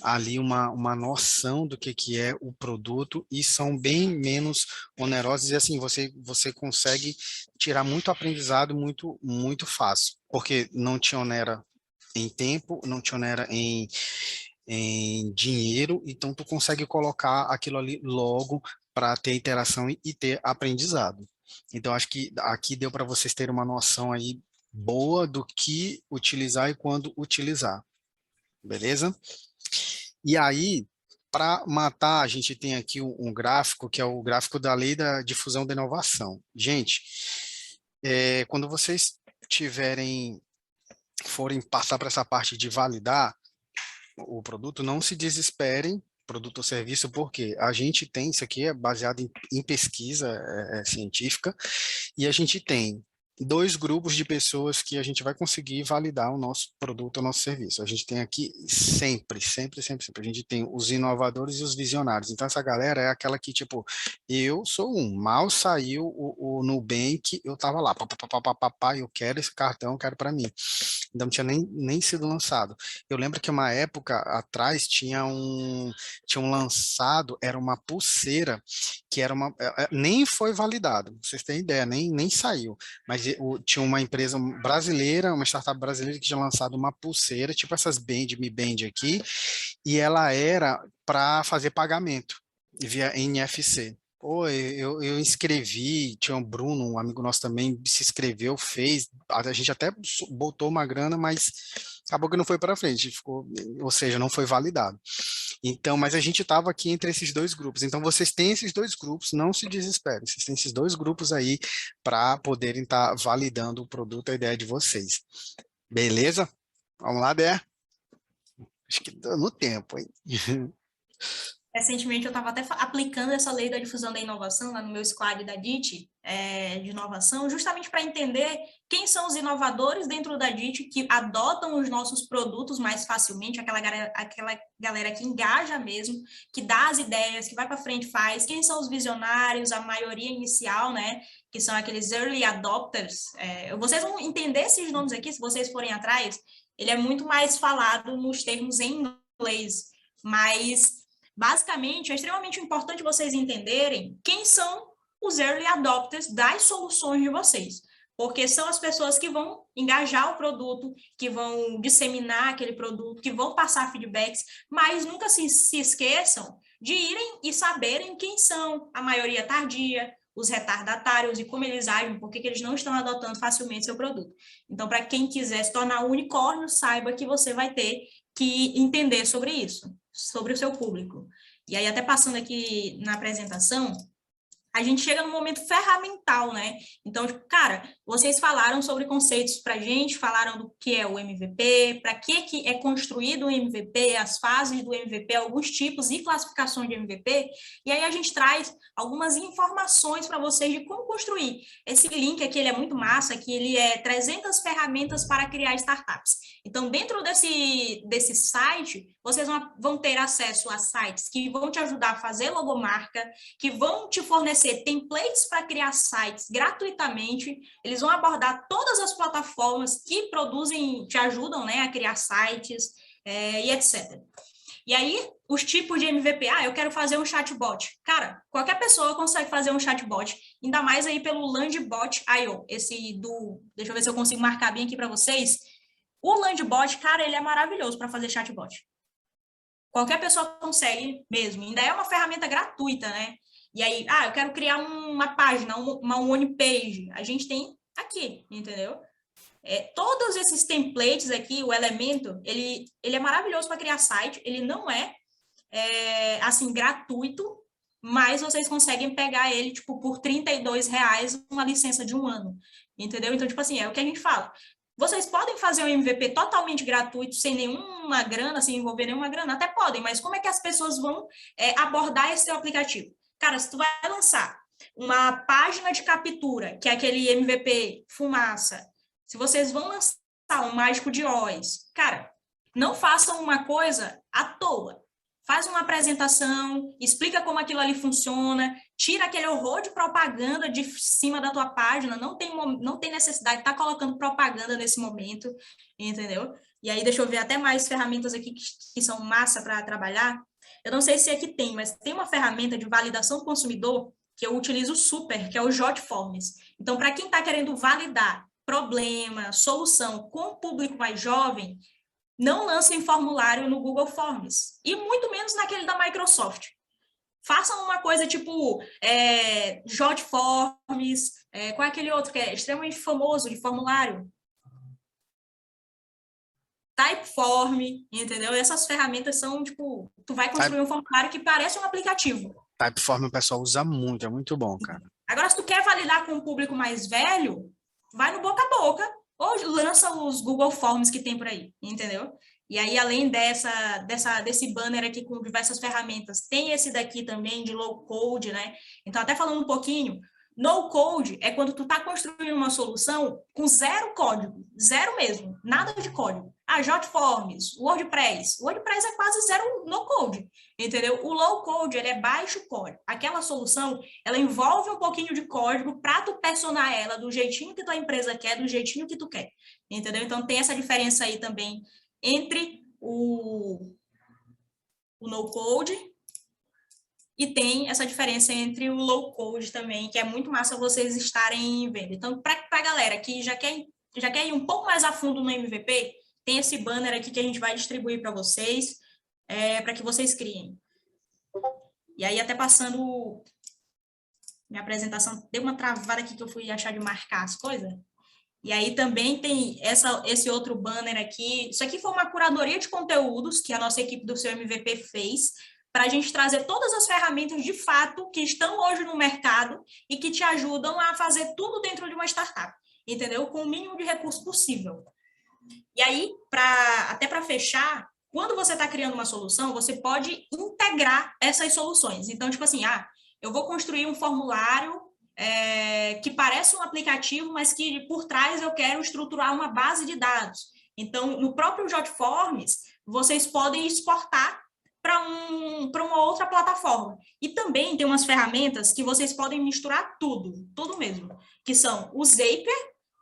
S5: ali uma noção do que é o produto e são bem menos onerosos e assim, você consegue tirar muito aprendizado muito, muito fácil, porque não te onera em tempo, não te onera em dinheiro, então tu consegue colocar aquilo ali logo para ter interação e ter aprendizado. Então, acho que aqui deu para vocês terem uma noção aí boa do que utilizar e quando utilizar, beleza? E aí, para matar, a gente tem aqui um gráfico, que é o gráfico da lei da difusão da inovação. Gente, quando vocês forem passar para essa parte de validar o produto, não se desesperem, produto ou serviço, porque a gente tem, isso aqui é baseado em pesquisa científica, e a gente tem 2 grupos de pessoas que a gente vai conseguir validar o nosso produto, o nosso serviço. A gente tem aqui sempre, a gente tem os inovadores e os visionários. Então, essa galera é aquela que, tipo, eu sou mal saiu o Nubank, eu tava lá, eu quero esse cartão, eu quero para mim. Ainda não tinha nem sido lançado. Eu lembro que uma época atrás tinham lançado, era uma pulseira, que era nem foi validado, vocês têm ideia, nem saiu, mas tinha uma empresa brasileira, uma startup brasileira que tinha lançado uma pulseira, tipo essas Mi Band aqui, e ela era para fazer pagamento via NFC. Pô, eu inscrevi, tinha um Bruno, um amigo nosso também, se inscreveu, fez, a gente até botou uma grana, mas acabou que não foi para frente, ficou, ou seja, não foi validado. Então, mas a gente estava aqui entre esses dois grupos. Então, vocês têm esses dois grupos, não se desesperem. Vocês têm esses dois grupos aí para poderem estar validando o produto, a ideia de vocês. Beleza? Vamos lá, Dé. Acho que tô no tempo, hein?
S3: Recentemente, eu estava até aplicando essa lei da difusão da inovação lá no meu squad da DIT, de inovação, justamente para entender quem são os inovadores dentro da DIT que adotam os nossos produtos mais facilmente, aquela galera que engaja mesmo, que dá as ideias, que vai para frente, faz, quem são os visionários, a maioria inicial, né, que são aqueles early adopters. Vocês vão entender esses nomes aqui, se vocês forem atrás, ele é muito mais falado nos termos em inglês, mas basicamente, é extremamente importante vocês entenderem quem são os early adopters das soluções de vocês, porque são as pessoas que vão engajar o produto, que vão disseminar aquele produto, que vão passar feedbacks, mas nunca se esqueçam de irem e saberem quem são a maioria tardia, os retardatários e como eles agem, porque eles não estão adotando facilmente seu produto. Então, para quem quiser se tornar um unicórnio, saiba que você vai ter que entender sobre isso, sobre o seu público. E aí, até passando aqui na apresentação, a gente chega no momento ferramental, né? Então, cara, vocês falaram sobre conceitos para a gente, falaram do que é o MVP, para que é construído o MVP, as fases do MVP, alguns tipos e classificações de MVP, e aí a gente traz algumas informações para vocês de como construir. Esse link aqui, ele é muito massa, que ele é 300 ferramentas para criar startups. Então, dentro desse site, vocês vão ter acesso a sites que vão te ajudar a fazer logomarca, que vão te fornecer templates para criar sites gratuitamente. Eles vão abordar todas as plataformas que produzem, te ajudam, né, a criar sites e etc. E aí, os tipos de MVP, eu quero fazer um chatbot. Cara, qualquer pessoa consegue fazer um chatbot, ainda mais aí pelo Landbot.io, deixa eu ver se eu consigo marcar bem aqui para vocês. O Landbot, cara, ele é maravilhoso para fazer chatbot. Qualquer pessoa consegue mesmo, ainda é uma ferramenta gratuita, né? E aí, eu quero criar uma página, uma one page. A gente tem aqui, entendeu? Todos esses templates aqui, o Elemento, ele é maravilhoso para criar site. Ele não é, assim, gratuito, mas vocês conseguem pegar ele, tipo, por R$32, uma licença de 1 ano, entendeu? Então, tipo assim, é o que a gente fala. Vocês podem fazer um MVP totalmente gratuito, sem nenhuma grana, sem envolver nenhuma grana? Até podem, mas como é que as pessoas vão abordar esse seu aplicativo? Cara, se tu vai lançar uma página de captura, que é aquele MVP fumaça, se vocês vão lançar um Mágico de Oz, cara, não façam uma coisa à toa. Faz uma apresentação, explica como aquilo ali funciona, tira aquele horror de propaganda de cima da tua página, não tem necessidade de estar colocando propaganda nesse momento, entendeu? E aí, deixa eu ver até mais ferramentas aqui que são massa para trabalhar. Eu não sei se aqui tem, mas tem uma ferramenta de validação do consumidor que eu utilizo super, que é o JotForms. Então, para quem está querendo validar problema, solução com o público mais jovem, não lancem formulário no Google Forms, e muito menos naquele da Microsoft. Façam uma coisa tipo JotForms, qual é aquele outro que é extremamente famoso de formulário? Typeform, entendeu? Essas ferramentas são, tipo, tu vai construir um formulário que parece um aplicativo.
S5: Typeform o pessoal usa muito, é muito bom, cara.
S3: Agora, se tu quer validar com um público mais velho, vai no boca a boca, ou lança os Google Forms que tem por aí, entendeu? E aí, além desse banner aqui com diversas ferramentas, tem esse daqui também de low code, né? Então, até falando um pouquinho, no code é quando tu tá construindo uma solução com zero código, zero mesmo, nada de código. JotForms, WordPress. O WordPress é quase zero no code, entendeu? O low code, ele é baixo código. Aquela solução, ela envolve um pouquinho de código para tu personar ela do jeitinho que tua empresa quer, do jeitinho que tu quer, entendeu? Então, tem essa diferença aí também entre o no code e tem essa diferença entre o low code também, que é muito massa vocês estarem vendo. Então, para para a galera que já quer ir um pouco mais a fundo no MVP, tem esse banner aqui que a gente vai distribuir para vocês, para que vocês criem. E aí, até passando minha apresentação, deu uma travada aqui que eu fui achar de marcar as coisas. E aí também tem esse outro banner aqui. Isso aqui foi uma curadoria de conteúdos que a nossa equipe do seu MVP fez para a gente trazer todas as ferramentas de fato que estão hoje no mercado e que te ajudam a fazer tudo dentro de uma startup, entendeu? Com o mínimo de recurso possível. E aí, até para fechar, quando você está criando uma solução, você pode integrar essas soluções. Então, tipo assim, eu vou construir um formulário que parece um aplicativo, mas que por trás eu quero estruturar uma base de dados. Então, no próprio Jotforms, vocês podem exportar para uma outra plataforma. E também tem umas ferramentas que vocês podem misturar tudo mesmo, que são o Zapier,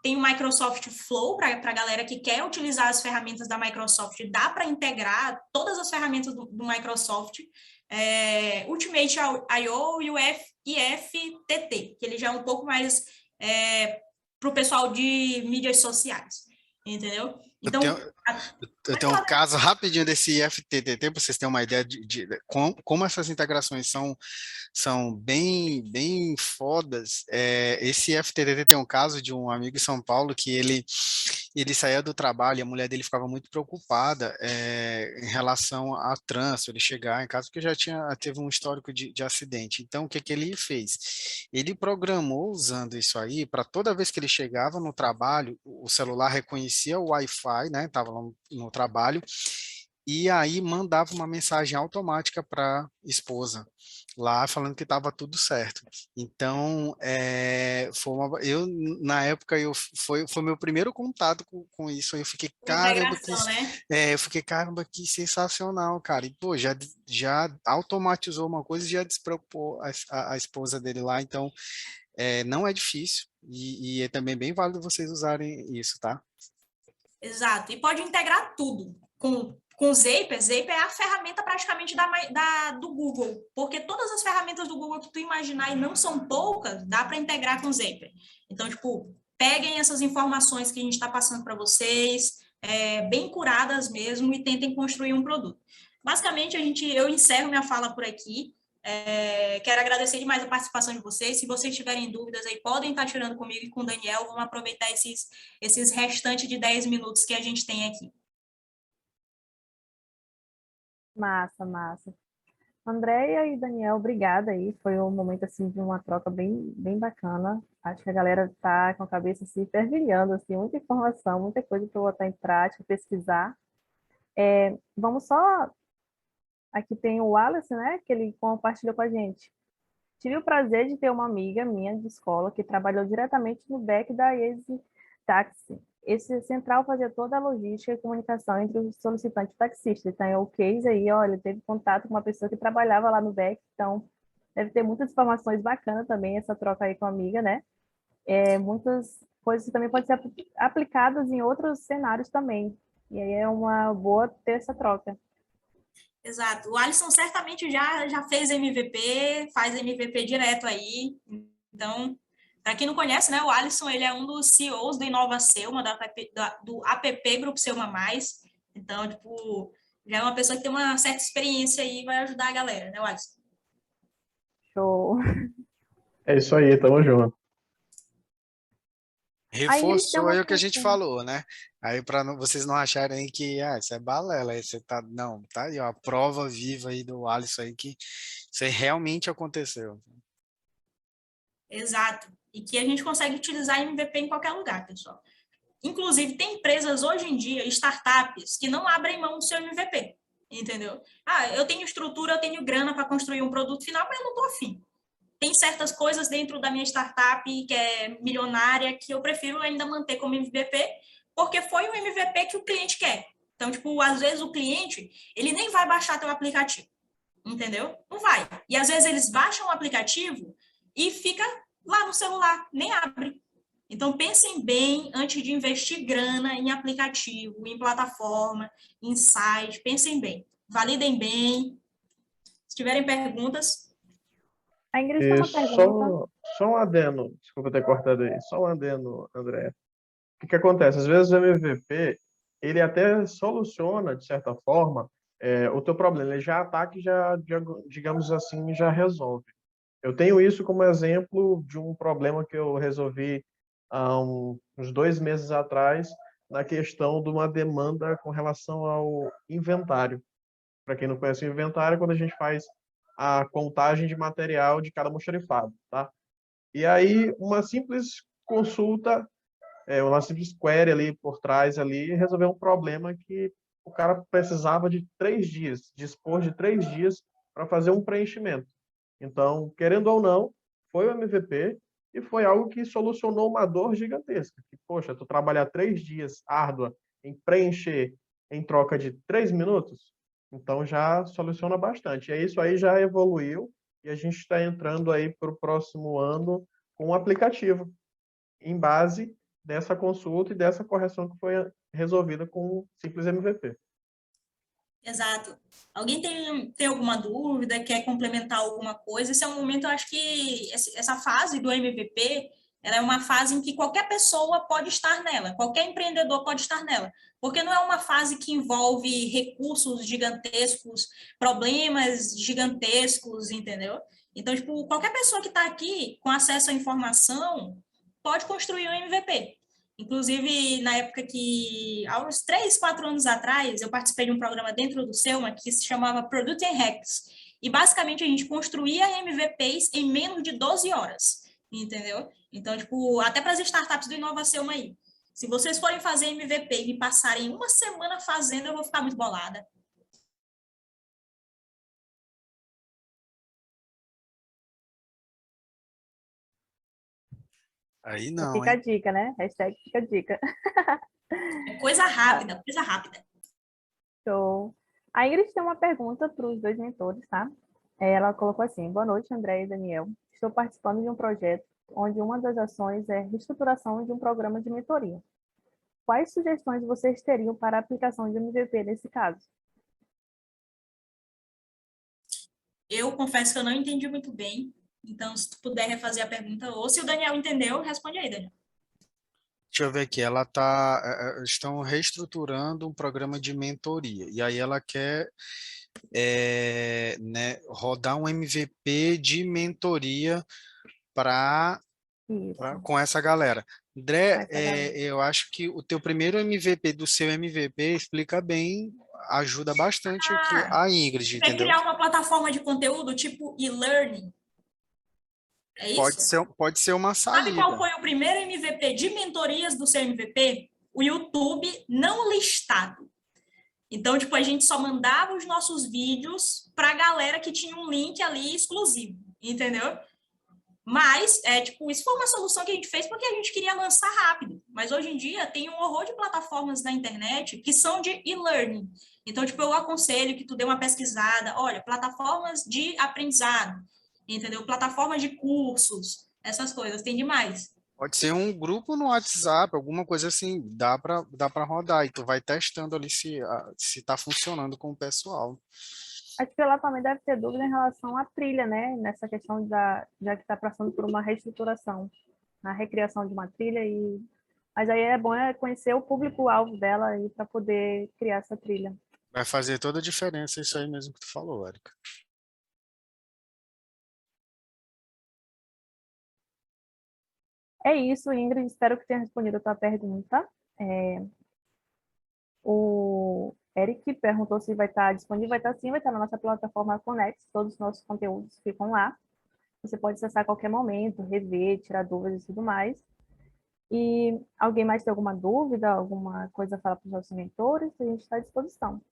S3: tem o Microsoft Flow, para a galera que quer utilizar as ferramentas da Microsoft, dá para integrar todas as ferramentas do Microsoft, Ultimate I/O e o IFTT, que ele já é um pouco mais para o pessoal de mídias sociais, entendeu? Então,
S5: eu tenho um caso rapidinho desse IFTTT, para vocês terem uma ideia de como essas integrações são bem fodas. Esse IFTTT tem um caso de um amigo em São Paulo que ele saía do trabalho e a mulher dele ficava muito preocupada em relação a trânsito, ele chegar em casa, porque já teve um histórico de acidente. Então, o que ele fez? Ele programou usando isso aí, para toda vez que ele chegava no trabalho, o celular reconhecia o Wi-Fi, né? Estava lá no trabalho, e aí mandava uma mensagem automática para a esposa, lá falando que estava tudo certo. Então, na época, foi meu primeiro contato com isso, aí eu fiquei, caramba, que sensacional, cara. E, pô, já automatizou uma coisa e já despreocupou a esposa dele lá, então, não é difícil, e é também bem válido vocês usarem isso, tá?
S3: Exato, e pode integrar tudo com o Zapier. Zapier é a ferramenta praticamente do Google, porque todas as ferramentas do Google que tu imaginar, e não são poucas, dá para integrar com o Zapier. Então, tipo, peguem essas informações que a gente está passando para vocês, bem curadas mesmo, e tentem construir um produto. Basicamente, eu encerro minha fala por aqui. Quero agradecer demais a participação de vocês. Se vocês tiverem dúvidas aí, podem estar tirando comigo e com o Daniel. Vamos aproveitar esses restantes de 10 minutos que a gente tem aqui.
S2: Massa. Andréia e Daniel, obrigada aí. Foi um momento assim de uma troca bem bacana. Acho que a galera está com a cabeça assim, fervilhando, assim, muita informação, muita coisa para botar em prática, pesquisar. Vamos só... Aqui tem o Wallace, né, que ele compartilhou com a gente. Tive o prazer de ter uma amiga minha de escola que trabalhou diretamente no back da Easy Taxi. Esse central fazia toda a logística e comunicação entre o solicitante e o taxista. Então, o case aí, olha, teve contato com uma pessoa que trabalhava lá no back, então deve ter muitas informações bacanas também, essa troca aí com a amiga, né? Muitas coisas também podem ser aplicadas em outros cenários também. E aí é uma boa ter essa troca.
S3: Exato. O Alisson certamente já fez MVP, faz MVP direto aí. Então, para quem não conhece, né, o Alisson, ele é um dos CEOs do Inova Selma, do APP Grupo Selma Mais. Então, tipo, já é uma pessoa que tem uma certa experiência aí e vai ajudar a galera, né, Alisson?
S2: Show.
S8: É isso aí, tamo junto.
S5: Reforçou aí o que a gente falou, né? Aí para vocês não acharem que isso é balela, aí você tá aí, ó, a prova viva aí do Alisson aí que isso aí realmente aconteceu.
S3: Exato. E que a gente consegue utilizar MVP em qualquer lugar, pessoal. Inclusive, tem empresas hoje em dia, startups, que não abrem mão do seu MVP, entendeu? Eu tenho estrutura, eu tenho grana para construir um produto final, mas eu não tô afim. Tem certas coisas dentro da minha startup que é milionária que eu prefiro ainda manter como MVP, porque foi o MVP que o cliente quer. Então, tipo, às vezes o cliente, ele nem vai baixar teu aplicativo, entendeu? Não vai. E às vezes eles baixam o aplicativo e fica lá no celular, nem abre. Então, pensem bem antes de investir grana em aplicativo, em plataforma, em site, pensem bem. Validem bem. Se tiverem perguntas...
S2: A Ingrid tem
S8: E
S2: uma pergunta.
S8: só um adendo, desculpa ter cortado aí, só um adendo, André. O que que acontece? Às vezes o MVP, ele até soluciona, de certa forma, o teu problema. Ele já ataca e digamos assim, já resolve. Eu tenho isso como exemplo de um problema que eu resolvi há uns 2 meses atrás, na questão de uma demanda com relação ao inventário. Para quem não conhece o inventário, é quando a gente faz a contagem de material de cada almoxarifado, tá? E aí, uma simples consulta, uma simples query ali por trás ali, resolveu um problema que o cara precisava de 3 dias, dispor de 3 dias para fazer um preenchimento. Então, querendo ou não, foi o MVP e foi algo que solucionou uma dor gigantesca. Que, poxa, tu trabalhar 3 dias árdua em preencher em troca de 3 minutos, então já soluciona bastante. E isso aí já evoluiu e a gente está entrando aí para o próximo ano com um aplicativo em base dessa consulta e dessa correção que foi resolvida com o simples MVP.
S3: Exato. Alguém tem alguma dúvida, quer complementar alguma coisa? Esse é um momento, eu acho que essa fase do MVP, ela é uma fase em que qualquer pessoa pode estar nela, qualquer empreendedor pode estar nela, porque não é uma fase que envolve recursos gigantescos, problemas gigantescos, entendeu? Então, tipo, qualquer pessoa que está aqui com acesso à informação pode construir um MVP. Inclusive, na época que, há uns 3, 4 anos atrás, eu participei de um programa dentro do Selma que se chamava Product Hacks. E, basicamente, a gente construía MVPs em menos de 12 horas, entendeu? Então, tipo, até para as startups do Inova Selma aí. Se vocês forem fazer MVP e me passarem uma semana fazendo, eu vou ficar muito bolada.
S5: Aí não,
S2: Fica a
S5: hein?
S2: dica, né? Hashtag fica a dica.
S3: É coisa
S2: Ah,
S3: rápida, coisa rápida.
S2: show. A Ingrid tem uma pergunta para os dois mentores, tá? Ela colocou assim: boa noite, André e Daniel. Estou participando de um projeto onde uma das ações é reestruturação de um programa de mentoria. Quais sugestões vocês teriam para a aplicação de MVP nesse caso?
S3: Eu confesso que eu não entendi muito bem, então se tu puder refazer a pergunta, ou se o Daniel entendeu, responde aí, Daniel.
S5: Deixa eu ver aqui. Estão reestruturando um programa de mentoria. E aí ela quer né, rodar um MVP de mentoria para
S2: Isso,
S5: com essa galera.
S2: com
S5: André,
S2: essa galera.
S5: eu acho que o teu primeiro MVP do seu MVP explica bem, ajuda bastante aqui
S3: Ah,
S5: a Ingrid,
S3: você quer
S5: entendeu?
S3: criar uma plataforma de conteúdo tipo e-learning, é isso?
S5: Pode ser uma
S3: Sabe qual
S5: saída.
S3: foi o primeiro MVP de mentorias do seu MVP? O YouTube não listado. Então, tipo, a gente só mandava os nossos vídeos para a galera que tinha um link ali exclusivo, entendeu? Mas, tipo, isso foi uma solução que a gente fez porque a gente queria lançar rápido. Mas hoje em dia tem um horror de plataformas na internet que são de e-learning. Então, tipo, eu aconselho que tu dê uma pesquisada. Olha, plataformas de aprendizado, entendeu? Plataformas de cursos, essas coisas, tem demais.
S5: Pode ser um grupo no WhatsApp, alguma coisa assim, dá para rodar. E tu vai testando ali se tá funcionando com o pessoal.
S2: Acho que ela também deve ter dúvida em relação à trilha, né? Nessa questão já que está passando por uma reestruturação, na recriação de uma trilha mas aí é bom conhecer o público-alvo dela aí para poder criar essa trilha.
S5: Vai fazer toda a diferença isso aí mesmo que tu falou, Érica.
S2: É isso, Ingrid. Espero que tenha respondido a tua pergunta. O Eric perguntou se vai estar disponível. Vai estar sim, vai estar na nossa plataforma Connex. Todos os nossos conteúdos ficam lá. Você pode acessar a qualquer momento, rever, tirar dúvidas e tudo mais. E alguém mais tem alguma dúvida, alguma coisa a falar para os nossos mentores? A gente está à disposição.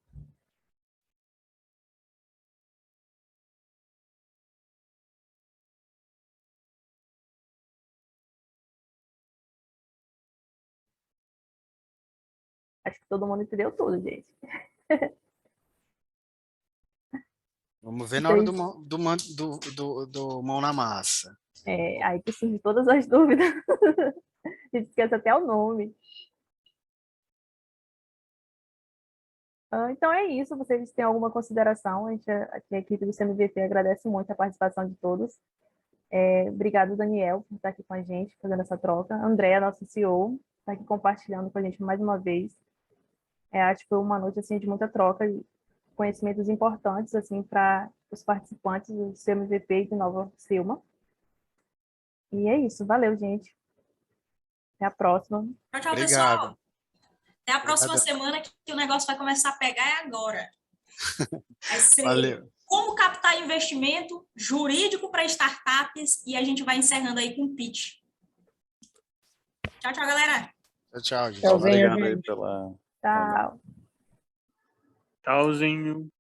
S2: Acho que todo mundo entendeu tudo, gente.
S5: Vamos ver na hora
S2: Vocês,
S5: do mão na massa.
S2: aí que surgem todas as dúvidas. A gente esquece até o nome. Então é isso. Vocês têm alguma consideração? A equipe do CMVP agradece muito a participação de todos. Obrigado, Daniel, por estar aqui com a gente, fazendo essa troca. André, nosso CEO, está aqui compartilhando com a gente mais uma vez. Acho que foi uma noite assim, de muita troca, de conhecimentos importantes assim, para os participantes do seu MVP e de Nova Silma. E é isso, valeu, gente. Até a próxima.
S3: Tchau, tchau,
S5: Obrigado.
S3: pessoal. Até a próxima
S5: Obrigado.
S3: semana que o negócio vai começar a pegar é agora. Vai ser
S5: Valeu.
S3: como captar investimento jurídico para startups e a gente vai encerrando aí com o pitch. Tchau, tchau, galera.
S5: Tchau, tchau, gente.
S4: Tchauzinho,
S6: Obrigado aí
S4: gente.
S6: pela.
S2: Tchau.
S7: Tchauzinho.